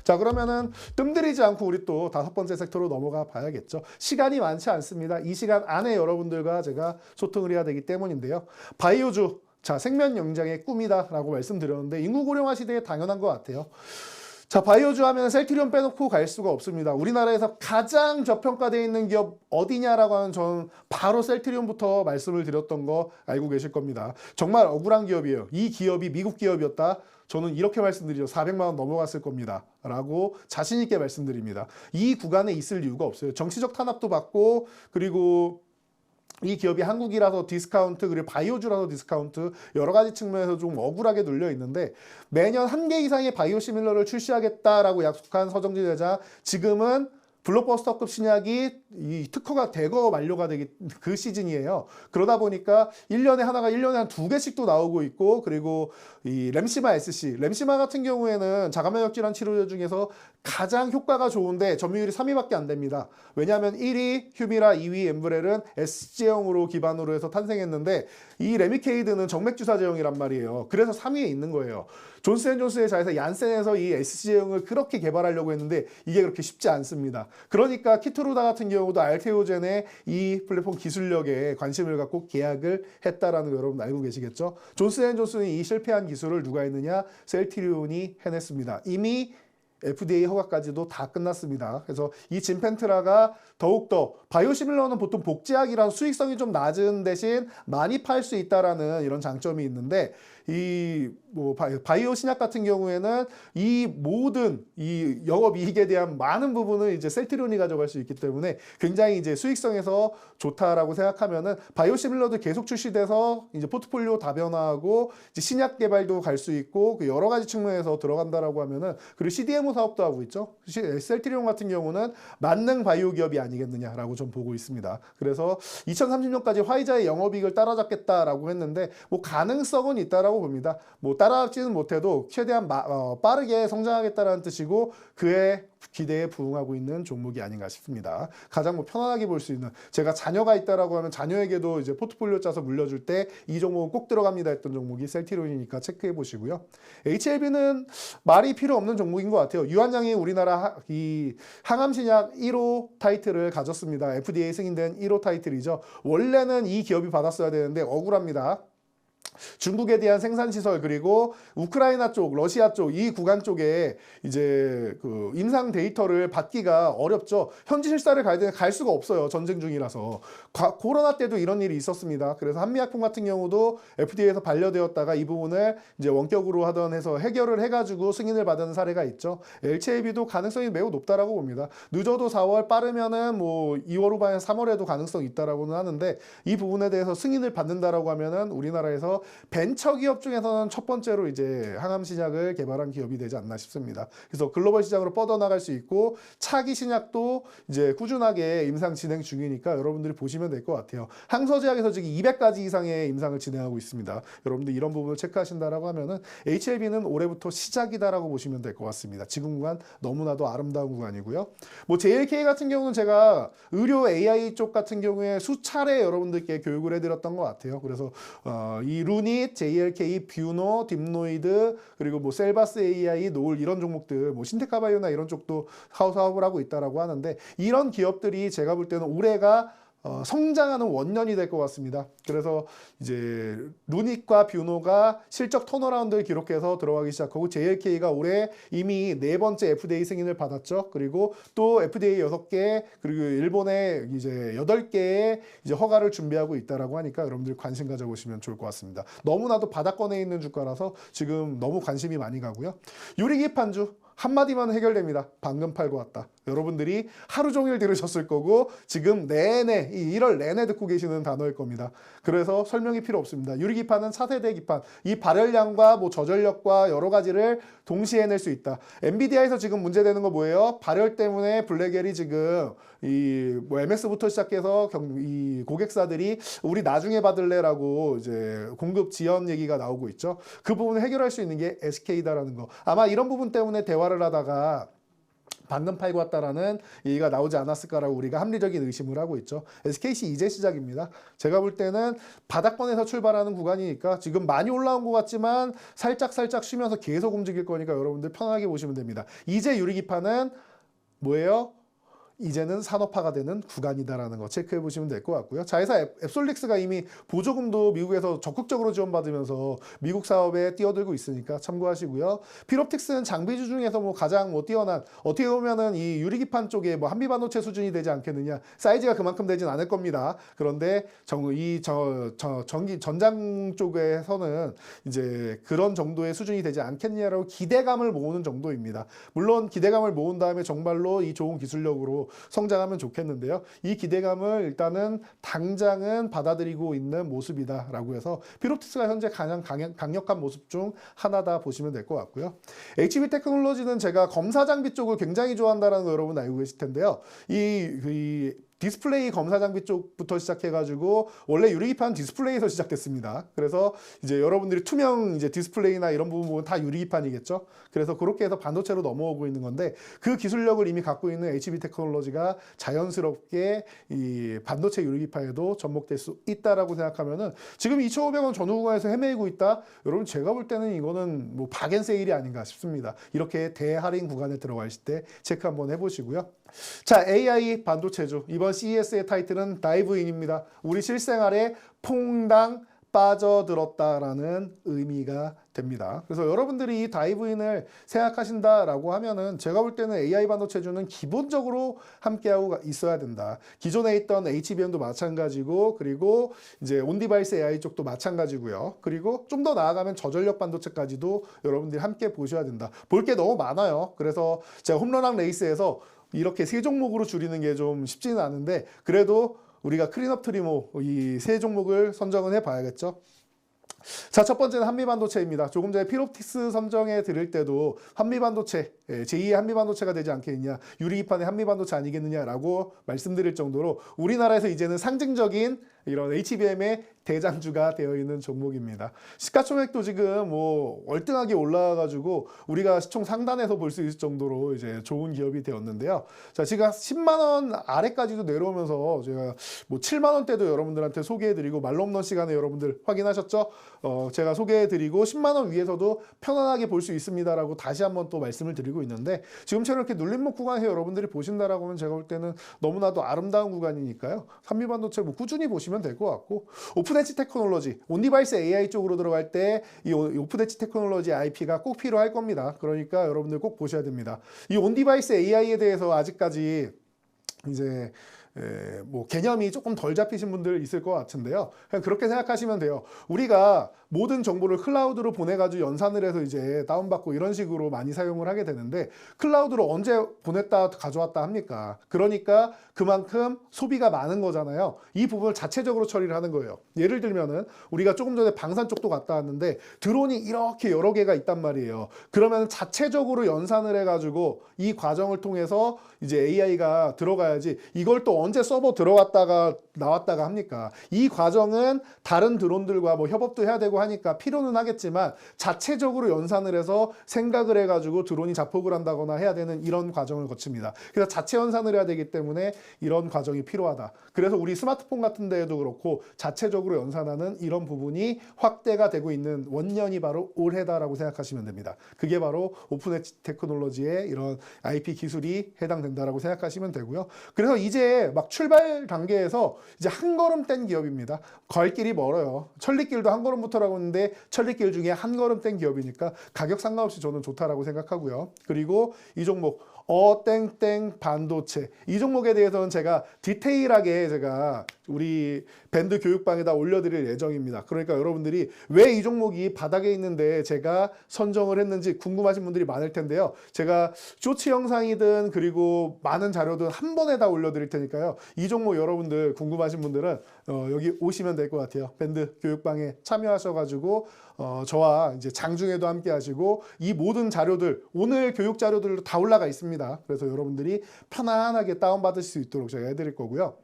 자, 그러면은 뜸들이지 않고 우리 또 5번째 섹터로 넘어가 봐야겠죠. 시간이 많지 않습니다. 이 시간 안에 여러분들과 제가 소통을 해야 되기 때문인데요. 바이오주, 자, 생명 연장의 꿈이다라고 말씀드렸는데 인구 고령화 시대에 당연한 것 같아요. 자, 바이오주 하면 셀트리온 빼놓고 갈 수가 없습니다. 우리나라에서 가장 저평가되어 있는 기업 어디냐라고 하면 저는 바로 셀트리온부터 말씀을 드렸던 거 알고 계실 겁니다. 정말 억울한 기업이에요. 이 기업이 미국 기업이었다. 저는 이렇게 말씀드리죠. 400만 원 넘어갔을 겁니다. 라고 자신 있게 말씀드립니다. 이 구간에 있을 이유가 없어요. 정치적 탄압도 받고 그리고 이 기업이 한국이라서 디스카운트 그리고 바이오주라서 디스카운트 여러 가지 측면에서 좀 억울하게 눌려 있는데 매년 1개 이상의 바이오시밀러를 출시하겠다라고 약속한 서정지 대장 지금은 블록버스터급 신약이 이 특허가 대거 만료가 되기 그 시즌이에요. 그러다 보니까 1년에 하나가 1년에 한 2개씩도 나오고 있고 그리고 이 램시마 SC, 램시마 같은 경우에는 자가면역 질환 치료제 중에서 가장 효과가 좋은데 점유율이 3위밖에 안 됩니다. 왜냐하면 1위 휴미라, 2위 엠브렐은 SG형으로 기반으로 해서 탄생했는데 이 레미케이드는 정맥주사제형이란 말이에요. 그래서 3위에 있는 거예요. 존스앤존스의 자회사 얀센에서 이 SG형을 그렇게 개발하려고 했는데 이게 그렇게 쉽지 않습니다. 그러니까 키트루다 같은 경우도 알테오젠의 이 플랫폼 기술력에 관심을 갖고 계약을 했다라는 거 여러분 알고 계시겠죠? 존스앤존스는 이 실패한 기술을 누가 했느냐? 셀트리온이 해냈습니다. 이미 FDA 허가까지도 다 끝났습니다. 그래서 이 진펜트라가 더욱더 바이오시밀러는 보통 복제약이라서 수익성이 좀 낮은 대신 많이 팔 수 있다라는 이런 장점이 있는데 이 뭐 바이오 신약 같은 경우에는 이 모든 이 영업 이익에 대한 많은 부분을 이제 셀트리온이 가져갈 수 있기 때문에 굉장히 이제 수익성에서 좋다라고 생각하면은 바이오시밀러도 계속 출시돼서 이제 포트폴리오 다변화하고 이제 신약 개발도 갈 수 있고 그 여러 가지 측면에서 들어간다라고 하면은 그리고 CDMO 사업도 하고 있죠. 셀트리온 같은 경우는 만능 바이오 기업이 아니겠느냐라고 좀 보고 있습니다. 그래서 2030년까지 화이자의 영업이익을 따라잡겠다라고 했는데 뭐 가능성은 있다라고 봅니다. 뭐 따라잡지는 못해도 최대한 빠르게 성장하겠다라는 뜻이고 그의 기대에 부응하고 있는 종목이 아닌가 싶습니다. 가장 뭐 편안하게 볼 수 있는 제가 자녀가 있다라고 하면 자녀에게도 이제 포트폴리오 짜서 물려줄 때 이 종목은 꼭 들어갑니다 했던 종목이 셀트리온이니까 체크해 보시고요. HLB는 말이 필요 없는 종목인 것 같아요. 유한양이 우리나라 이 항암신약 1호 타이틀을 가졌습니다. FDA 승인된 1호 타이틀이죠. 원래는 이 기업이 받았어야 되는데 억울합니다. 중국에 대한 생산 시설 그리고 우크라이나 쪽, 러시아 쪽 이 구간 쪽에 이제 그 임상 데이터를 받기가 어렵죠. 현지 실사를 가야 되는 갈 수가 없어요. 전쟁 중이라서. 코로나 때도 이런 일이 있었습니다. 그래서 한미약품 같은 경우도 FDA에서 반려되었다가 이 부분을 이제 원격으로 하던 해서 해결을 해가지고 승인을 받은 사례가 있죠. LCLB도 가능성이 매우 높다라고 봅니다. 늦어도 4월, 빠르면은 뭐 2월 후반에 3월에도 가능성이 있다라고는 하는데 이 부분에 대해서 승인을 받는다라고 하면은 우리나라에서 벤처 기업 중에서는 첫 번째로 이제 항암 신약을 개발한 기업이 되지 않나 싶습니다. 그래서 글로벌 시장으로 뻗어나갈 수 있고 차기 신약도 이제 꾸준하게 임상 진행 중이니까 여러분들이 보시면 될 것 같아요. 항서제약에서 지금 200가지 이상의 임상을 진행하고 있습니다. 여러분들 이런 부분을 체크하신다라고 하면은 HLB는 올해부터 시작이다라고 보시면 될 것 같습니다. 지금 구간 너무나도 아름다운 구간이고요. 뭐 JLK 같은 경우는 제가 의료 AI 쪽 같은 경우에 수차례 여러분들께 교육을 해드렸던 것 같아요. 그래서 이 루닛, JLK, 뷰노, 딥노이드 그리고 뭐 셀바스 AI, 노을 이런 종목들 뭐 신테카바이오나 이런 쪽도 사업을 하고 있다라고 하는데 이런 기업들이 제가 볼 때는 올해가 성장하는 원년이 될 것 같습니다. 그래서 이제 루닛과 뷰노가 실적 턴어라운드를 기록해서 들어가기 시작하고 JLK가 올해 이미 4번째 FDA 승인을 받았죠. 그리고 또 FDA 6개 그리고 일본에 이제 8개의 이제 허가를 준비하고 있다라고 하니까 여러분들 관심 가져보시면 좋을 것 같습니다. 너무나도 바닥권에 있는 주가라서 지금 너무 관심이 많이 가고요. 유리기판주 한마디만 해결됩니다. 방금 팔고 왔다. 여러분들이 하루 종일 들으셨을 거고 지금 내내 이 1월 내내 듣고 계시는 단어일 겁니다. 그래서 설명이 필요 없습니다. 유리기판은 차세대 기판. 이 발열량과 뭐 저전력과 여러 가지를 동시에 해낼 수 있다. 엔비디아에서 지금 문제되는 거 뭐예요? 발열 때문에 블랙엘이 지금 이 뭐 MS부터 시작해서 이 고객사들이 우리 나중에 받을래라고 이제 공급 지연 얘기가 나오고 있죠. 그 부분을 해결할 수 있는 게 SK다라는 거. 아마 이런 부분 때문에 대화를 하다가 방금 팔고 왔다라는 얘기가 나오지 않았을까라고 우리가 합리적인 의심을 하고 있죠. SKC 이제 시작입니다. 제가 볼 때는 바닥권에서 출발하는 구간이니까 지금 많이 올라온 것 같지만 살짝 쉬면서 계속 움직일 거니까 여러분들 편하게 보시면 됩니다. 이제 유리기판은 뭐예요? 이제는 산업화가 되는 구간이다라는 거 체크해 보시면 될 것 같고요. 자회사 앱솔릭스가 이미 보조금도 미국에서 적극적으로 지원받으면서 미국 사업에 뛰어들고 있으니까 참고하시고요. 필옵틱스는 장비주 중에서 뭐 가장 뭐 뛰어난 어떻게 보면은 이 유리기판 쪽에 뭐 한미반도체 수준이 되지 않겠느냐. 사이즈가 그만큼 되진 않을 겁니다. 그런데 전기 전장 쪽에서는 이제 그런 정도의 수준이 되지 않겠냐라고 기대감을 모으는 정도입니다. 물론 기대감을 모은 다음에 정말로 이 좋은 기술력으로 성장하면 좋겠는데요. 이 기대감을 일단은 당장은 받아들이고 있는 모습이다라고 해서 필옵틱스가 현재 가장 강력한 모습 중 하나다 보시면 될 것 같고요. HB 테크놀로지는 제가 검사 장비 쪽을 굉장히 좋아한다는 거 여러분 알고 계실 텐데요. 이 디스플레이 검사 장비 쪽부터 시작해가지고 원래 유리기판 디스플레이에서 시작됐습니다. 그래서 이제 여러분들이 투명 이제 디스플레이나 이런 부분 보면 다 유리기판이겠죠. 그래서 그렇게 해서 반도체로 넘어오고 있는 건데 그 기술력을 이미 갖고 있는 HB 테크놀로지가 자연스럽게 이 반도체 유리기판에도 접목될 수 있다라고 생각하면은 지금 2,500원 전후 구간에서 헤매이고 있다. 여러분 제가 볼 때는 이거는 뭐 박앤세일이 아닌가 싶습니다. 이렇게 대할인 구간에 들어가실 때 체크 한번 해보시고요. 자, AI 반도체주 이번 CES의 타이틀은 다이브인입니다. 우리 실생활에 퐁당 빠져들었다라는 의미가 됩니다. 그래서 여러분들이 이 다이브인을 생각하신다라고 하면은 제가 볼 때는 AI 반도체주는 기본적으로 함께하고 있어야 된다. 기존에 있던 HBM도 마찬가지고, 그리고 이제 온디바이스 AI 쪽도 마찬가지고요. 그리고 좀 더 나아가면 저전력 반도체까지도 여러분들이 함께 보셔야 된다. 볼 게 너무 많아요. 그래서 제가 홈런왕 레이스에서 이렇게 세 종목으로 줄이는 게 좀 쉽지는 않은데, 그래도 우리가 클린업 트리모 이 세 종목을 선정을 해봐야겠죠. 자, 첫 번째는 한미반도체입니다. 조금 전에 필옵틱스 선정해 드릴 때도 한미반도체, 제2의 한미반도체가 되지 않겠느냐, 유리기판의 한미반도체 아니겠느냐라고 말씀드릴 정도로 우리나라에서 이제는 상징적인 이런 HBM의 대장주가 되어 있는 종목입니다. 시가총액도 지금 뭐 월등하게 올라와가지고 우리가 시총 상단에서 볼 수 있을 정도로 이제 좋은 기업이 되었는데요. 자, 지금 10만 원 아래까지도 내려오면서 제가 뭐 7만 원대도 여러분들한테 소개해드리고 말로 없는 시간에 여러분들 확인하셨죠? 제가 소개해드리고 10만 원 위에서도 편안하게 볼 수 있습니다라고 다시 한번 또 말씀을 드리고 있는데, 지금처럼 이렇게 눌림목 구간에서 여러분들이 보신다라고 하면 제가 볼 때는 너무나도 아름다운 구간이니까요. 한미반도체 뭐 꾸준히 보시면 될 것 같고, 오픈 엣지 테크놀로지, 온디바이스 AI 쪽으로 들어갈 때 이 오픈 엣지 테크놀로지 IP가 꼭 필요할 겁니다. 그러니까 여러분들 꼭 보셔야 됩니다. 이 온디바이스 AI에 대해서 아직까지 이제 뭐 개념이 조금 덜 잡히신 분들 있을 것 같은데요. 그냥 그렇게 생각하시면 돼요. 우리가 모든 정보를 클라우드로 보내가지고 연산을 해서 이제 다운받고 이런 식으로 많이 사용을 하게 되는데, 클라우드로 언제 보냈다 가져왔다 합니까? 그러니까 그만큼 소비가 많은 거잖아요. 이 부분을 자체적으로 처리를 하는 거예요. 예를 들면은 우리가 조금 전에 방산 쪽도 갔다 왔는데 드론이 이렇게 여러 개가 있단 말이에요. 그러면 자체적으로 연산을 해가지고 이 과정을 통해서 이제 AI가 들어가야지, 이걸 또 언제 서버 들어갔다가 나왔다가 합니까? 이 과정은 다른 드론들과 뭐 협업도 해야 되고 하니까 필요는 하겠지만, 자체적으로 연산을 해서 생각을 해가지고 드론이 자폭을 한다거나 해야 되는 이런 과정을 거칩니다. 그래서 자체 연산을 해야 되기 때문에 이런 과정이 필요하다. 그래서 우리 스마트폰 같은 데에도 그렇고 자체적으로 연산하는 이런 부분이 확대가 되고 있는 원년이 바로 올해다라고 생각하시면 됩니다. 그게 바로 오픈 엣지 테크놀로지의 이런 IP 기술이 해당된다라고 생각하시면 되고요. 그래서 이제 막 출발 단계에서 이제 한 걸음 뗀 기업입니다. 갈 길이 멀어요. 천리길도 한 걸음부터라고 했는데 천리길 중에 한 걸음 뗀 기업이니까 가격 상관없이 저는 좋다라고 생각하고요. 그리고 이 종목 땡땡 반도체, 이 종목에 대해서는 제가 디테일하게 제가 우리 밴드 교육방에다 올려드릴 예정입니다. 그러니까 여러분들이 왜 이 종목이 바닥에 있는데 제가 선정을 했는지 궁금하신 분들이 많을 텐데요. 제가 쇼츠 영상이든 그리고 많은 자료든 한 번에 다 올려드릴 테니까요. 이 종목 여러분들 궁금하신 분들은 여기 오시면 될 것 같아요. 밴드 교육방에 참여하셔가지고 저와 이제 장중에도 함께 하시고, 이 모든 자료들 오늘 교육 자료들도 다 올라가 있습니다. 그래서 여러분들이 편안하게 다운받으실 수 있도록 제가 해드릴 거고요.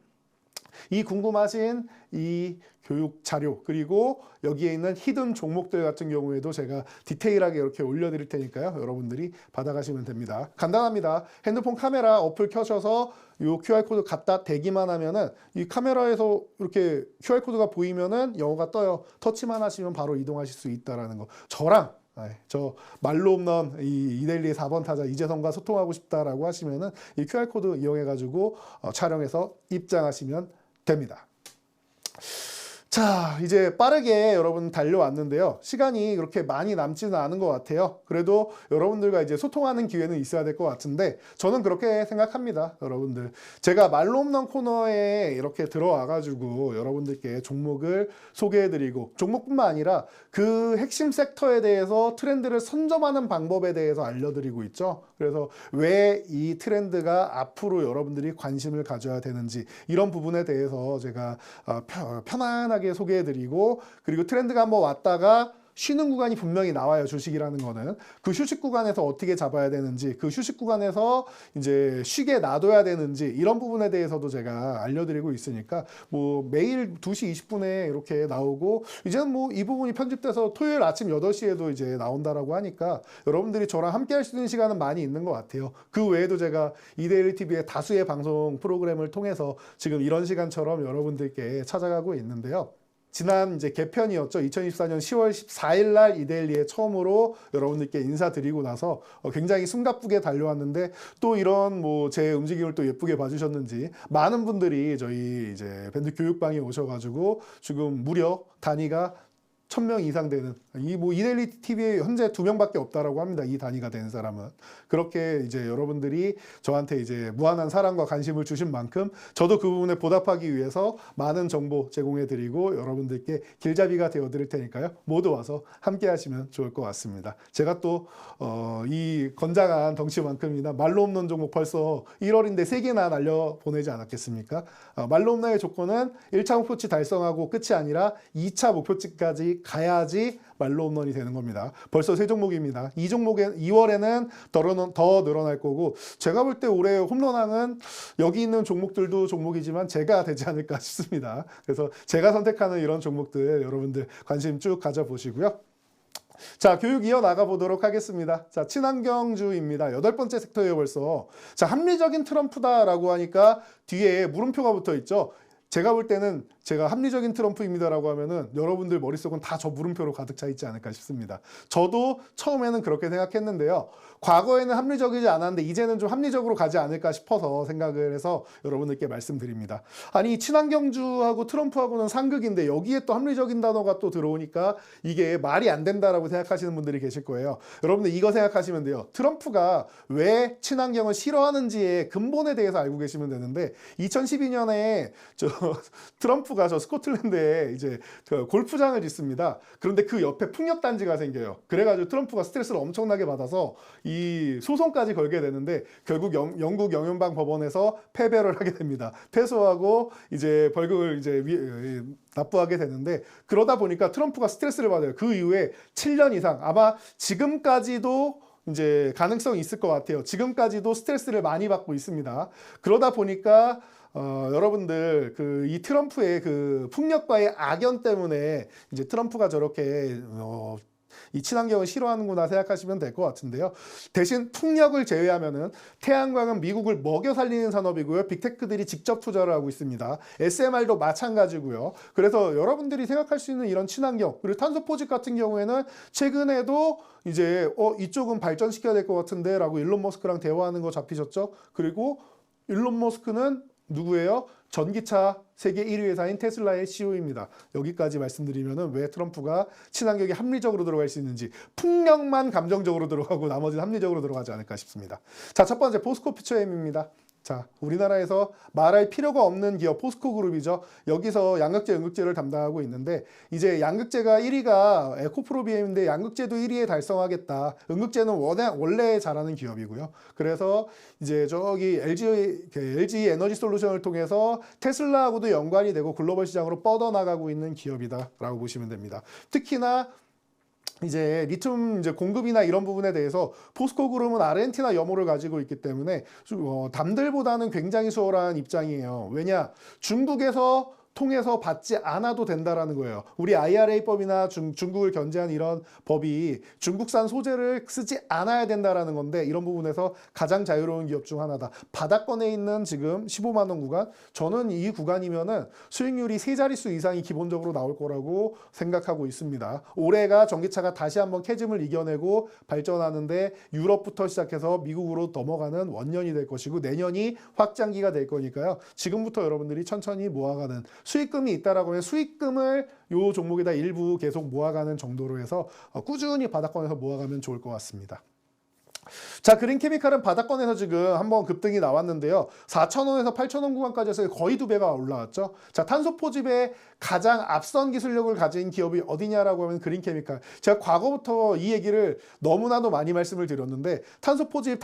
이 궁금하신 이 교육 자료, 그리고 여기에 있는 히든 종목들 같은 경우에도 제가 디테일하게 이렇게 올려드릴 테니까요. 여러분들이 받아가시면 됩니다. 간단합니다. 핸드폰 카메라 어플 켜셔서 이 QR코드 갖다 대기만 하면은 이 카메라에서 이렇게 QR코드가 보이면은 영어가 떠요. 터치만 하시면 바로 이동하실 수 있다라는 거. 저랑 저 말로 없는 이 이데일리의 4번 타자 이재성과 소통하고 싶다라고 하시면은 이 QR코드 이용해가지고 촬영해서 입장하시면 됩니다. 자, 이제 빠르게 여러분 달려왔는데요. 시간이 그렇게 많이 남지는 않은 것 같아요. 그래도 여러분들과 이제 소통하는 기회는 있어야 될 것 같은데, 저는 그렇게 생각합니다. 여러분들, 제가 말로 없는 코너에 이렇게 들어와가지고 여러분들께 종목을 소개해드리고, 종목뿐만 아니라 그 핵심 섹터에 대해서 트렌드를 선점하는 방법에 대해서 알려드리고 있죠. 그래서 왜 이 트렌드가 앞으로 여러분들이 관심을 가져야 되는지, 이런 부분에 대해서 제가 편안하게 소개해드리고, 그리고 트렌드가 한번 왔다가 쉬는 구간이 분명히 나와요. 주식이라는 거는 그 휴식 구간에서 어떻게 잡아야 되는지, 그 휴식 구간에서 이제 쉬게 놔둬야 되는지, 이런 부분에 대해서도 제가 알려드리고 있으니까 뭐 매일 2시 20분에 이렇게 나오고, 이제는 뭐 이 부분이 편집돼서 토요일 아침 8시에도 이제 나온다라고 하니까 여러분들이 저랑 함께 할 수 있는 시간은 많이 있는 것 같아요. 그 외에도 제가 이데일리 TV의 다수의 방송 프로그램을 통해서 지금 이런 시간처럼 여러분들께 찾아가고 있는데요. 지난 이제 개편이었죠. 2024년 10월 14일 날 이데일리에 처음으로 여러분들께 인사드리고 나서 굉장히 숨가쁘게 달려왔는데, 또 이런 뭐 제 움직임을 또 예쁘게 봐주셨는지 많은 분들이 저희 이제 밴드 교육방에 오셔가지고 지금 무려 단위가 1000명 이상 되는 이 뭐 이데일리 TV에 현재 2명밖에 없다라고 합니다. 이 단위가 된 사람은. 그렇게 이제 여러분들이 저한테 이제 무한한 사랑과 관심을 주신 만큼 저도 그 부분에 보답하기 위해서 많은 정보 제공해 드리고 여러분들께 길잡이가 되어 드릴 테니까요. 모두 와서 함께 하시면 좋을 것 같습니다. 제가 또 이 건장한 덩치만큼이나 말로 없는 종목 벌써 1월인데 3개나 날려 보내지 않았겠습니까? 말로 없나의 조건은 1차 목표치 달성하고 끝이 아니라 2차 목표치까지 가야지 말로 홈런이 되는 겁니다. 벌써 3종목입니다. 이 종목에 2월에는 더 늘어날 거고 제가 볼 때 올해 홈런왕은 여기 있는 종목들도 종목이지만 제가 되지 않을까 싶습니다. 그래서 제가 선택하는 이런 종목들 여러분들 관심 쭉 가져보시고요. 자, 교육 이어나가 보도록 하겠습니다. 자, 친환경주입니다. 8번째 섹터예요, 벌써. 자, 합리적인 트럼프다라고 하니까 뒤에 물음표가 붙어 있죠. 제가 볼 때는 제가 합리적인 트럼프입니다라고 하면은 여러분들 머릿속은 다 저 물음표로 가득 차 있지 않을까 싶습니다. 저도 처음에는 그렇게 생각했는데요. 과거에는 합리적이지 않았는데 이제는 좀 합리적으로 가지 않을까 싶어서 생각을 해서 여러분들께 말씀드립니다. 아니, 친환경주하고 트럼프하고는 상극인데 여기에 또 합리적인 단어가 또 들어오니까 이게 말이 안 된다라고 생각하시는 분들이 계실 거예요. 여러분들 이거 생각하시면 돼요. 트럼프가 왜 친환경을 싫어하는지의 근본에 대해서 알고 계시면 되는데 2012년에 트럼프가 저 스코틀랜드에 이제 그 골프장을 짓습니다. 그런데 그 옆에 풍력단지가 생겨요. 그래가지고 트럼프가 스트레스를 엄청나게 받아서 이 소송까지 걸게 되는데 결국 영국 영연방 법원에서 패배를 하게 됩니다. 패소하고 이제 벌금을 이제 납부하게 되는데 그러다 보니까 트럼프가 스트레스를 받아요. 그 이후에 7년 이상 아마 지금까지도 이제 가능성이 있을 것 같아요. 지금까지도 스트레스를 많이 받고 있습니다. 그러다 보니까 여러분들 이 트럼프의 그 풍력과의 악연 때문에 이제 트럼프가 저렇게 이 친환경을 싫어하는구나 생각하시면 될 것 같은데요. 대신 풍력을 제외하면은 태양광은 미국을 먹여 살리는 산업이고요. 빅테크들이 직접 투자를 하고 있습니다. SMR도 마찬가지고요. 그래서 여러분들이 생각할 수 있는 이런 친환경 그리고 탄소 포집 같은 경우에는 최근에도 이제 이쪽은 발전시켜야 될 것 같은데 라고 일론 머스크랑 대화하는 거 잡히셨죠? 그리고 일론 머스크는 누구예요? 전기차 세계 1위 회사인 테슬라의 CEO입니다. 여기까지 말씀드리면은 왜 트럼프가 친환경에 합리적으로 들어갈 수 있는지 풍력만 감정적으로 들어가고 나머지는 합리적으로 들어가지 않을까 싶습니다. 자, 첫 번째 포스코 퓨처엠입니다. 자, 우리나라에서 말할 필요가 없는 기업 포스코 그룹이죠. 여기서 양극재, 음극재를 담당하고 있는데 이제 양극재가 1위가 에코프로비엠인데 양극재도 1위에 달성하겠다. 음극재는 원래 잘하는 기업이고요. 그래서 이제 저기 LG 에너지 솔루션을 통해서 테슬라하고도 연관이 되고 글로벌 시장으로 뻗어나가고 있는 기업이다라고 보시면 됩니다. 특히나 이제 리튬 이제 공급이나 이런 부분에 대해서 포스코 그룹은 아르헨티나 염호를 가지고 있기 때문에 남들보다는 굉장히 수월한 입장이에요. 왜냐? 중국에서 통해서 받지 않아도 된다라는 거예요. 우리 IRA법이나 중국을 견제한 이런 법이 중국산 소재를 쓰지 않아야 된다라는 건데 이런 부분에서 가장 자유로운 기업 중 하나다. 바닥권에 있는 지금 15만 원 구간, 저는 이 구간이면은 수익률이 3자릿수 이상이 기본적으로 나올 거라고 생각하고 있습니다. 올해가 전기차가 다시 한번 캐즘을 이겨내고 발전하는데 유럽부터 시작해서 미국으로 넘어가는 원년이 될 것이고 내년이 확장기가 될 거니까요. 지금부터 여러분들이 천천히 모아가는 수익금이 있다라고 하면 수익금을 이 종목에다 일부 계속 모아가는 정도로 해서 꾸준히 바닥권에서 모아가면 좋을 것 같습니다. 자, 그린케미칼은 바닥권에서 지금 한번 급등이 나왔는데요. 4,000원에서 8,000원 구간까지 해서 거의 2배가 올라왔죠. 자, 탄소 포집에 가장 앞선 기술력을 가진 기업이 어디냐라고 하면 그린케미칼. 제가 과거부터 이 얘기를 너무나도 많이 말씀을 드렸는데 탄소 포집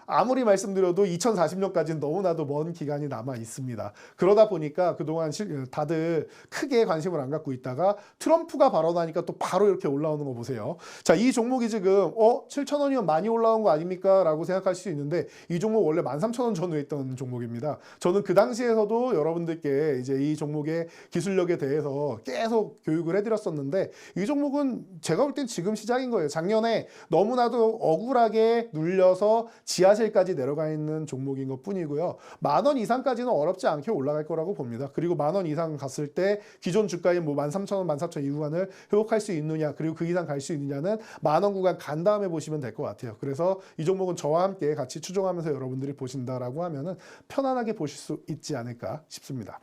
아무리 말씀드려도 2040년까지는 너무나도 먼 기간이 남아 있습니다. 그러다 보니까 그동안 다들 크게 관심을 안 갖고 있다가 트럼프가 발언하니까 또 바로 이렇게 올라오는 거 보세요. 자, 이 종목이 지금 7,000원이면 많이 올라온 거 아닙니까? 라고 생각할 수 있는데 이 종목 원래 13,000원 전후에 있던 종목입니다. 저는 그 당시에서도 여러분들께 이제 이 종목의 기술력에 대해서 계속 교육을 해드렸었는데 이 종목은 제가 볼 땐 지금 시작인 거예요. 작년에 너무나도 억울하게 눌려서 지하실까지 내려가 있는 종목인 것 뿐이고요. 10,000원 이상까지는 어렵지 않게 올라갈 거라고 봅니다. 그리고 10,000원 이상 갔을 때 기존 주가인 뭐 13,000원, 14,000원 이 구간을 회복할 수 있느냐 그리고 그 이상 갈 수 있느냐는 10,000원 구간 간 다음에 보시면 될 것 같아요. 그래서 이 종목은 저와 함께 같이 추종하면서 여러분들이 보신다라고 하면은 편안하게 보실 수 있지 않을까 싶습니다.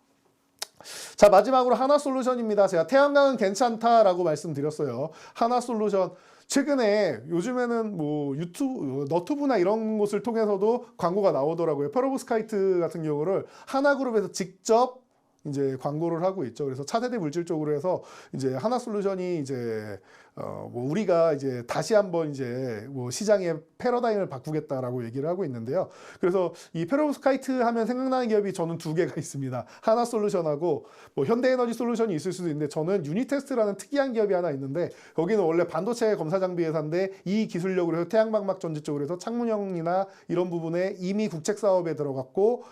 자, 마지막으로 하나솔루션입니다. 제가 태양광은 괜찮다라고 말씀드렸어요. 하나솔루션. 최근에 요즘에는 뭐 유튜브, 너튜브나 이런 곳을 통해서도 광고가 나오더라고요. 페로브스카이트 같은 경우를 하나그룹에서 직접 이제 광고를 하고 있죠. 그래서 차세대 물질 쪽으로 해서 이제 하나솔루션이 이제 뭐 우리가 이제 다시 한번 이제 뭐 시장의 패러다임을 바꾸겠다라고 얘기를 하고 있는데요. 그래서 이 페로브스카이트 하면 생각나는 기업이 저는 두 개가 있습니다. 하나솔루션하고 뭐 현대에너지 솔루션이 있을 수도 있는데 저는 유니테스트라는 특이한 기업이 하나 있는데 거기는 원래 반도체 검사 장비 회사인데 이 기술력으로 해서 태양광막 전지 쪽으로 해서 창문형이나 이런 부분에 이미 국책 사업에 들어갔고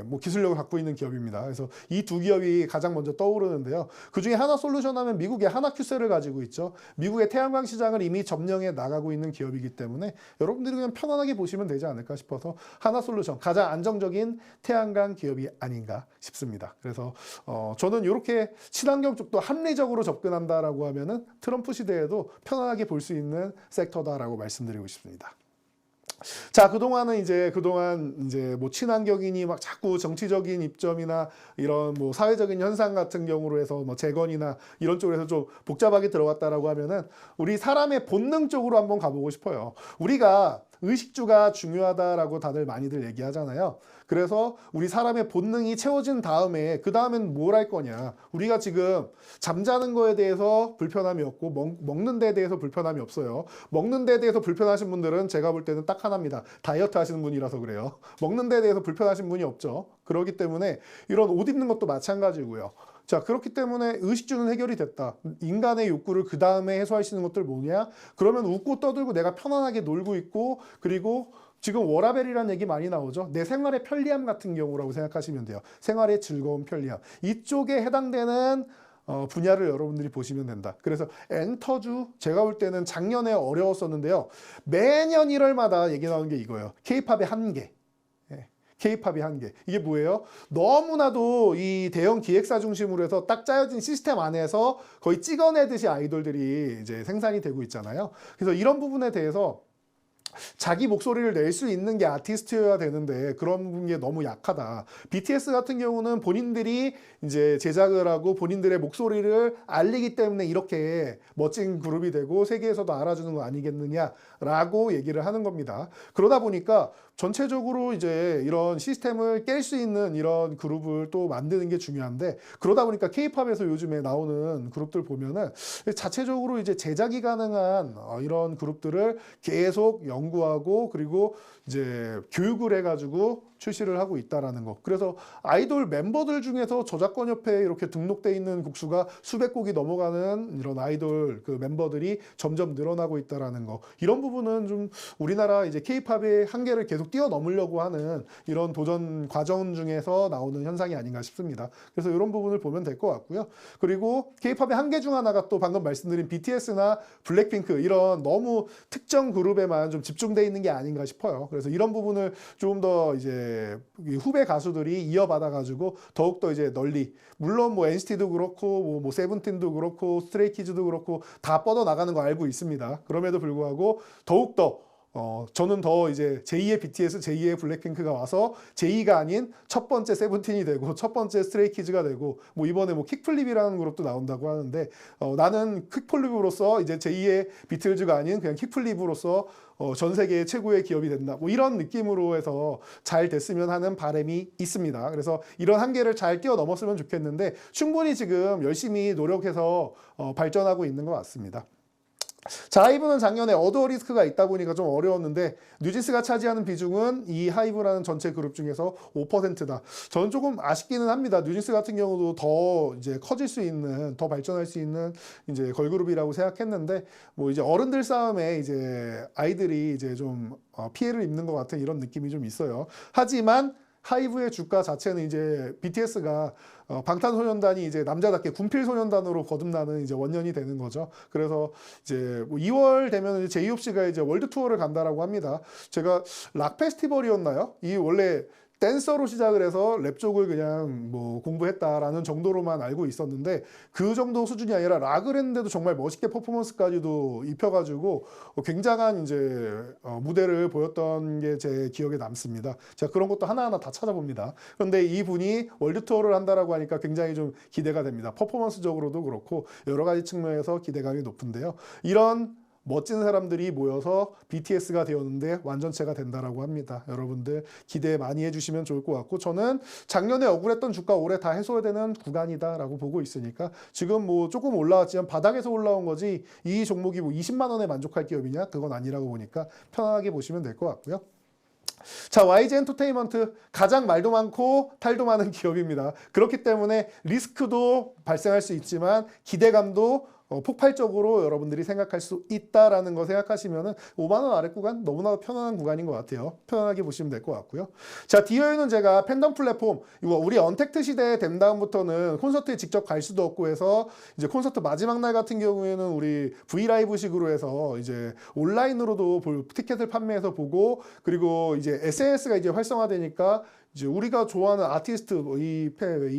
뭐 기술력을 갖고 있는 기업입니다. 그래서 이 두 기업이 가장 먼저 떠오르는데요. 그중에 하나솔루션 하면 미국의 하나큐셀을 가지고 있죠. 미국의 태양광 시장을 이미 점령해 나가고 있는 기업이기 때문에 여러분들이 그냥 편안하게 보시면 되지 않을까 싶어서 하나솔루션 가장 안정적인 태양광 기업이 아닌가 싶습니다. 그래서 저는 이렇게 친환경 쪽도 합리적으로 접근한다라고 하면은 트럼프 시대에도 편안하게 볼 수 있는 섹터다라고 말씀드리고 싶습니다. 자, 그동안 이제 뭐 친환경이니 막 자꾸 정치적인 입점이나 이런 뭐 사회적인 현상 같은 경우로 해서 뭐 재건이나 이런 쪽으로 해서 좀 복잡하게 들어갔다라고 하면은 우리 사람의 본능 쪽으로 한번 가보고 싶어요. 우리가 의식주가 중요하다라고 다들 많이들 얘기하잖아요. 그래서 우리 사람의 본능이 채워진 다음에 그 다음엔 뭘 할 거냐. 우리가 지금 잠자는 거에 대해서 불편함이 없고 먹는 데에 대해서 불편함이 없어요. 먹는 데에 대해서 불편하신 분들은 제가 볼 때는 딱 하나입니다. 다이어트 하시는 분이라서 그래요. 먹는 데에 대해서 불편하신 분이 없죠. 그렇기 때문에 이런 옷 입는 것도 마찬가지고요. 자, 그렇기 때문에 의식주는 해결이 됐다. 인간의 욕구를 그 다음에 해소할 수 있는 것들 뭐냐? 그러면 웃고 떠들고 내가 편안하게 놀고 있고 그리고 지금 워라밸이라는 얘기 많이 나오죠. 내 생활의 편리함 같은 경우라고 생각하시면 돼요. 생활의 즐거움, 편리함. 이쪽에 해당되는 분야를 여러분들이 보시면 된다. 그래서 엔터주 제가 볼 때는 작년에 어려웠었는데요. 매년 1월마다 얘기 나오는 게 이거예요. K-팝의 한계. K-팝이 한계. 이게 뭐예요? 너무나도 이 대형 기획사 중심으로 해서 딱 짜여진 시스템 안에서 거의 찍어내듯이 아이돌들이 이제 생산이 되고 있잖아요. 그래서 이런 부분에 대해서 자기 목소리를 낼 수 있는 게 아티스트여야 되는데 그런 게 너무 약하다. BTS 같은 경우는 본인들이 이제 제작을 하고 본인들의 목소리를 알리기 때문에 이렇게 멋진 그룹이 되고 세계에서도 알아주는 거 아니겠느냐라고 얘기를 하는 겁니다. 그러다 보니까 전체적으로 이제 이런 시스템을 깰 수 있는 이런 그룹을 또 만드는 게 중요한데 그러다 보니까 K-팝에서 요즘에 나오는 그룹들 보면은 자체적으로 이제 제작이 가능한 이런 그룹들을 계속 연구하고 그리고 이제 교육을 해가지고 출시를 하고 있다라는 거. 그래서 아이돌 멤버들 중에서 저작권협회에 이렇게 등록돼 있는 곡수가 수백 곡이 넘어가는 이런 아이돌 그 멤버들이 점점 늘어나고 있다라는 거. 이런 부분은 좀 우리나라 이제 K-팝의 한계를 계속 뛰어넘으려고 하는 이런 도전 과정 중에서 나오는 현상이 아닌가 싶습니다. 그래서 이런 부분을 보면 될 것 같고요. 그리고 K-팝의 한계 중 하나가 또 방금 말씀드린 BTS나 블랙핑크 이런 너무 특정 그룹에만 좀 집중돼 있는 게 아닌가 싶어요. 그래서 이런 부분을 좀 더 이제 후배 가수들이 이어받아 가지고 더욱더 이제 널리 물론 뭐 NCT도 그렇고 뭐 세븐틴도 그렇고 스트레이키즈도 그렇고 다 뻗어 나가는 거 알고 있습니다. 그럼에도 불구하고 더욱더 저는 더 이제 제2의 BTS, 제2의 블랙핑크가 와서 제2가 아닌 첫 번째 세븐틴이 되고 첫 번째 스트레이키즈가 되고 뭐 이번에 뭐 킥플립이라는 그룹도 나온다고 하는데 나는 킥플립으로서 이제 제2의 비틀즈가 아닌 그냥 킥플립으로서 전 세계의 최고의 기업이 된다. 뭐 이런 느낌으로 해서 잘 됐으면 하는 바람이 있습니다. 그래서 이런 한계를 잘 뛰어넘었으면 좋겠는데 충분히 지금 열심히 노력해서 발전하고 있는 것 같습니다. 자, 하이브는 작년에 어두어 리스크가 있다 보니까 좀 어려웠는데 뉴진스가 차지하는 비중은 이 하이브라는 전체 그룹 중에서 5%다. 저는 조금 아쉽기는 합니다. 뉴진스 같은 경우도 더 이제 커질 수 있는, 더 발전할 수 있는 이제 걸그룹이라고 생각했는데 뭐 이제 어른들 싸움에 이제 아이들이 이제 좀 피해를 입는 것 같은 이런 느낌이 좀 있어요. 하지만 하이브의 주가 자체는 이제 BTS가 방탄소년단이 이제 남자답게 군필소년단으로 거듭나는 이제 원년이 되는 거죠. 그래서 이제 뭐 2월 되면 제이홉 씨가 이제 월드 투어를 간다라고 합니다. 제가 락 페스티벌이었나요? 이 원래 댄서로 시작을 해서 랩 쪽을 그냥 뭐 공부했다라는 정도로만 알고 있었는데 그 정도 수준이 아니라 락을 했는데도 정말 멋있게 퍼포먼스까지도 입혀가지고 굉장한 이제 무대를 보였던 게 제 기억에 남습니다. 제가 그런 것도 하나하나 다 찾아봅니다. 그런데 이분이 월드 투어를 한다라고 하니까 굉장히 좀 기대가 됩니다. 퍼포먼스적으로도 그렇고 여러 가지 측면에서 기대감이 높은데요. 이런 멋진 사람들이 모여서 BTS가 되었는데 완전체가 된다라고 합니다. 여러분들 기대 많이 해주시면 좋을 것 같고 저는 작년에 억울했던 주가 올해 다 해소되는 구간이다라고 보고 있으니까 지금 뭐 조금 올라왔지만 바닥에서 올라온 거지 이 종목이 뭐 20만 원에 만족할 기업이냐? 그건 아니라고 보니까 편안하게 보시면 될 것 같고요. 자, YG 엔터테인먼트 가장 말도 많고 탈도 많은 기업입니다. 그렇기 때문에 리스크도 발생할 수 있지만 기대감도 폭발적으로 여러분들이 생각할 수 있다라는 거 생각하시면은 5만 원 아래 구간 너무나 편안한 구간인 것 같아요. 편안하게 보시면 될 것 같고요. 자, 디어에는 제가 팬덤 플랫폼 이거 우리 언택트 시대 된 다음부터는 콘서트에 직접 갈 수도 없고 해서 이제 콘서트 마지막 날 같은 경우에는 우리 브이라이브식으로 해서 이제 온라인으로도 티켓을 판매해서 보고 그리고 이제 SNS가 이제 활성화되니까 이제 우리가 좋아하는 아티스트 이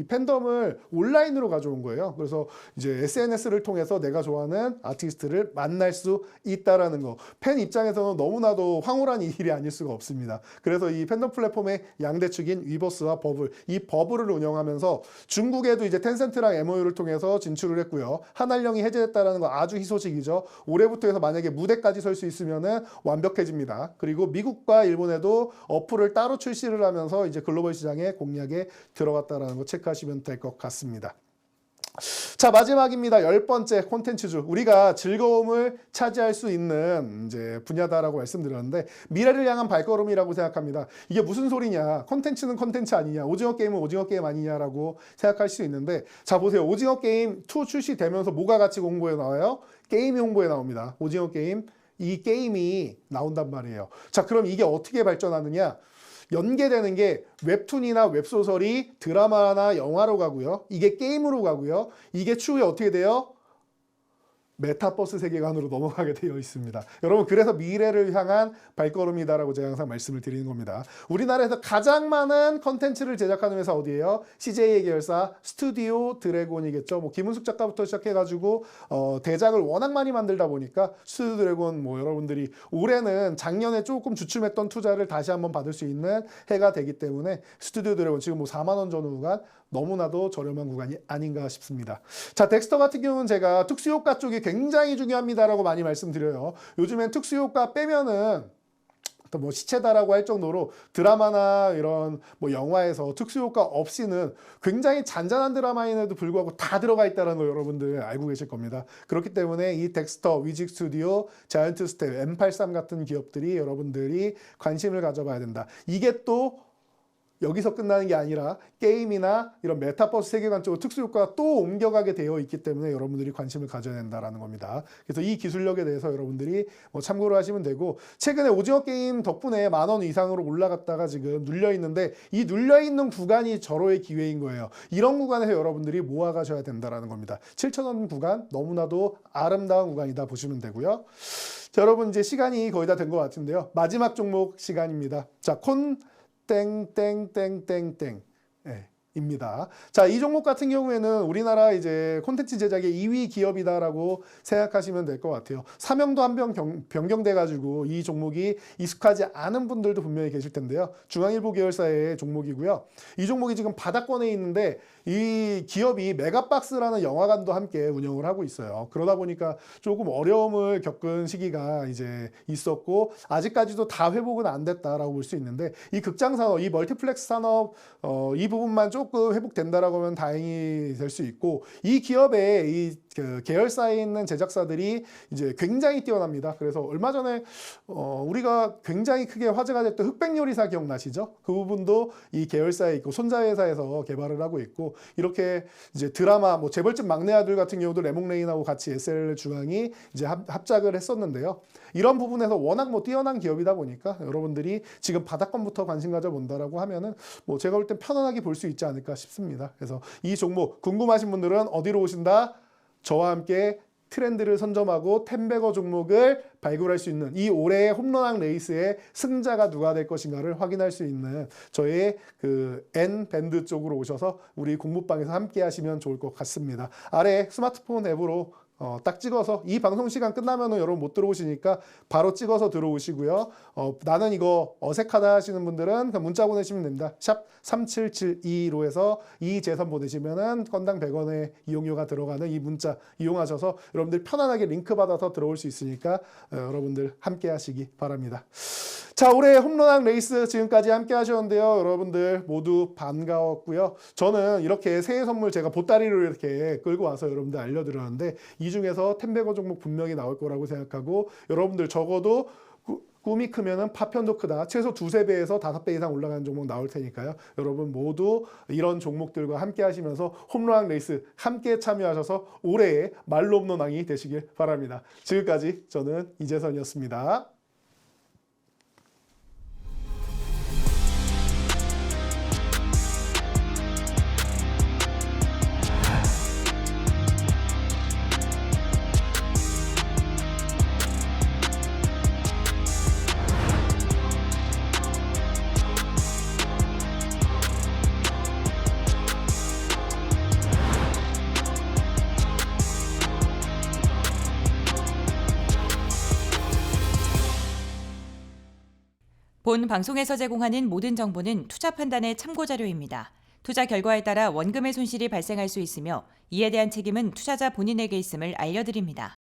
팬덤을 온라인으로 가져온 거예요. 그래서 이제 SNS를 통해서 내가 좋아하는 아티스트를 만날 수 있다라는 거. 팬 입장에서는 너무나도 황홀한 일이 아닐 수가 없습니다. 그래서 이 팬덤 플랫폼의 양대축인 위버스와 버블, 이 버블을 운영하면서 중국에도 이제 텐센트랑 MOU를 통해서 진출을 했고요. 한알령이 해제됐다라는 거 아주 희소식이죠. 올해부터 해서 만약에 무대까지 설 수 있으면은 완벽해집니다. 그리고 미국과 일본에도 어플을 따로 출시를 하면서 이제 글로벌 시장의 공략에 들어갔다라는 거 체크하시면 될 것 같습니다. 자, 마지막입니다. 10번째 콘텐츠주. 우리가 즐거움을 차지할 수 있는 이제 분야다라고 말씀드렸는데 미래를 향한 발걸음이라고 생각합니다. 이게 무슨 소리냐? 콘텐츠는 콘텐츠 아니냐? 오징어 게임은 오징어 게임 아니냐라고 생각할 수 있는데 자, 보세요. 오징어 게임 2 출시되면서 뭐가 같이 홍보에 나와요? 게임이 홍보에 나옵니다. 오징어 게임. 이 게임이 나온단 말이에요. 자, 그럼 이게 어떻게 발전하느냐? 연계되는 게 웹툰이나 웹소설이 드라마나 영화로 가고요. 이게 게임으로 가고요. 이게 추후에 어떻게 돼요? 메타버스 세계관으로 넘어가게 되어 있습니다. 여러분 그래서 미래를 향한 발걸음이다라고 제가 항상 말씀을 드리는 겁니다. 우리나라에서 가장 많은 컨텐츠를 제작하는 회사 어디예요? CJ 계열사 스튜디오 드래곤이겠죠. 뭐 김은숙 작가부터 시작해가지고 대작을 워낙 많이 만들다 보니까 스튜디오 드래곤 뭐 여러분들이 올해는 작년에 조금 주춤했던 투자를 다시 한번 받을 수 있는 해가 되기 때문에 스튜디오 드래곤 지금 뭐 4만 원 전후 구간 너무나도 저렴한 구간이 아닌가 싶습니다. 자, 덱스터 같은 경우는 제가 특수효과 쪽이 굉장히 중요합니다라고 많이 말씀드려요. 요즘엔 특수효과 빼면은 또 뭐 시체다라고 할 정도로 드라마나 이런 뭐 영화에서 특수효과 없이는 굉장히 잔잔한 드라마임에도 불구하고 다 들어가 있다는 거 여러분들 알고 계실 겁니다. 그렇기 때문에 이 덱스터, 위직 스튜디오, 자이언트 스텝, M83 같은 기업들이 여러분들이 관심을 가져봐야 된다. 이게 또 여기서 끝나는 게 아니라 게임이나 이런 메타버스 세계관 쪽으로 특수효과가 또 옮겨가게 되어 있기 때문에 여러분들이 관심을 가져야 된다는 겁니다. 그래서 이 기술력에 대해서 여러분들이 뭐 참고를 하시면 되고 최근에 오징어 게임 덕분에 10,000원 이상으로 올라갔다가 지금 눌려있는데 이 눌려있는 구간이 절호의 기회인 거예요. 이런 구간에서 여러분들이 모아가셔야 된다는 겁니다. 7,000원 구간 너무나도 아름다운 구간이다 보시면 되고요. 자, 여러분 이제 시간이 거의 다 된 것 같은데요. 마지막 종목 시간입니다. 자, 땡땡땡땡땡 입니다. 자, 이 종목 같은 경우에는 우리나라 이제 콘텐츠 제작의 2위 기업이다라고 생각하시면 될 것 같아요. 사명도 한 번 변경돼 가지고 이 종목이 익숙하지 않은 분들도 분명히 계실 텐데요. 중앙일보 계열사의 종목이고요. 이 종목이 지금 바닥권에 있는데 이 기업이 메가박스라는 영화관도 함께 운영을 하고 있어요. 그러다 보니까 조금 어려움을 겪은 시기가 이제 있었고 아직까지도 다 회복은 안 됐다라고 볼 수 있는데 이 극장 산업, 이 멀티플렉스 산업 이 부분만 조금 회복된다라고 하면 다행이 될 수 있고 이 기업의 이 계열사에 있는 제작사들이 이제 굉장히 뛰어납니다. 그래서 얼마 전에 우리가 굉장히 크게 화제가 됐던 흑백요리사 기억나시죠? 그 부분도 이 계열사에 있고 손자회사에서 개발을 하고 있고 이렇게 이제 드라마 뭐 재벌집 막내 아들 같은 경우도 레몽레인하고 같이 SL 중앙이 이제 합작을 했었는데요. 이런 부분에서 워낙 뭐 뛰어난 기업이다 보니까 여러분들이 지금 바닥권부터 관심 가져본다라고 하면은 뭐 제가 볼 땐 편안하게 볼 수 있지 않을까 싶습니다. 그래서 이 종목 궁금하신 분들은 어디로 오신다? 저와 함께 트렌드를 선점하고 10배거 종목을 발굴할 수 있는 이 올해의 홈런왕 레이스의 승자가 누가 될 것인가를 확인할 수 있는 저의 그 N 밴드 쪽으로 오셔서 우리 공부방에서 함께 하시면 좋을 것 같습니다. 아래 스마트폰 앱으로 딱 찍어서 이 방송 시간 끝나면은 여러분 못 들어오시니까 바로 찍어서 들어오시고요. 나는 이거 어색하다 하시는 분들은 그냥 문자 보내시면 됩니다. 샵 3772로 해서 이재선 보내시면은 건당 100원의 이용료가 들어가는 이 문자 이용하셔서 여러분들 편안하게 링크 받아서 들어올 수 있으니까 여러분들 함께 하시기 바랍니다. 자, 올해 홈런왕 레이스 지금까지 함께 하셨는데요. 여러분들 모두 반가웠고요. 저는 이렇게 새해 선물 제가 보따리로 이렇게 끌고 와서 여러분들 알려드렸는데 이 중에서 10배거 종목 분명히 나올 거라고 생각하고 여러분들 적어도 꿈이 크면은 파편도 크다. 최소 2~3배에서 5배 이상 올라가는 종목 나올 테니까요. 여러분 모두 이런 종목들과 함께 하시면서 홈런왕 레이스 함께 참여하셔서 올해의 말로 없는 왕이 되시길 바랍니다. 지금까지 저는 이재선이었습니다. 본 방송에서 제공하는 모든 정보는 투자 판단의 참고 자료입니다. 투자 결과에 따라 원금의 손실이 발생할 수 있으며 이에 대한 책임은 투자자 본인에게 있음을 알려드립니다.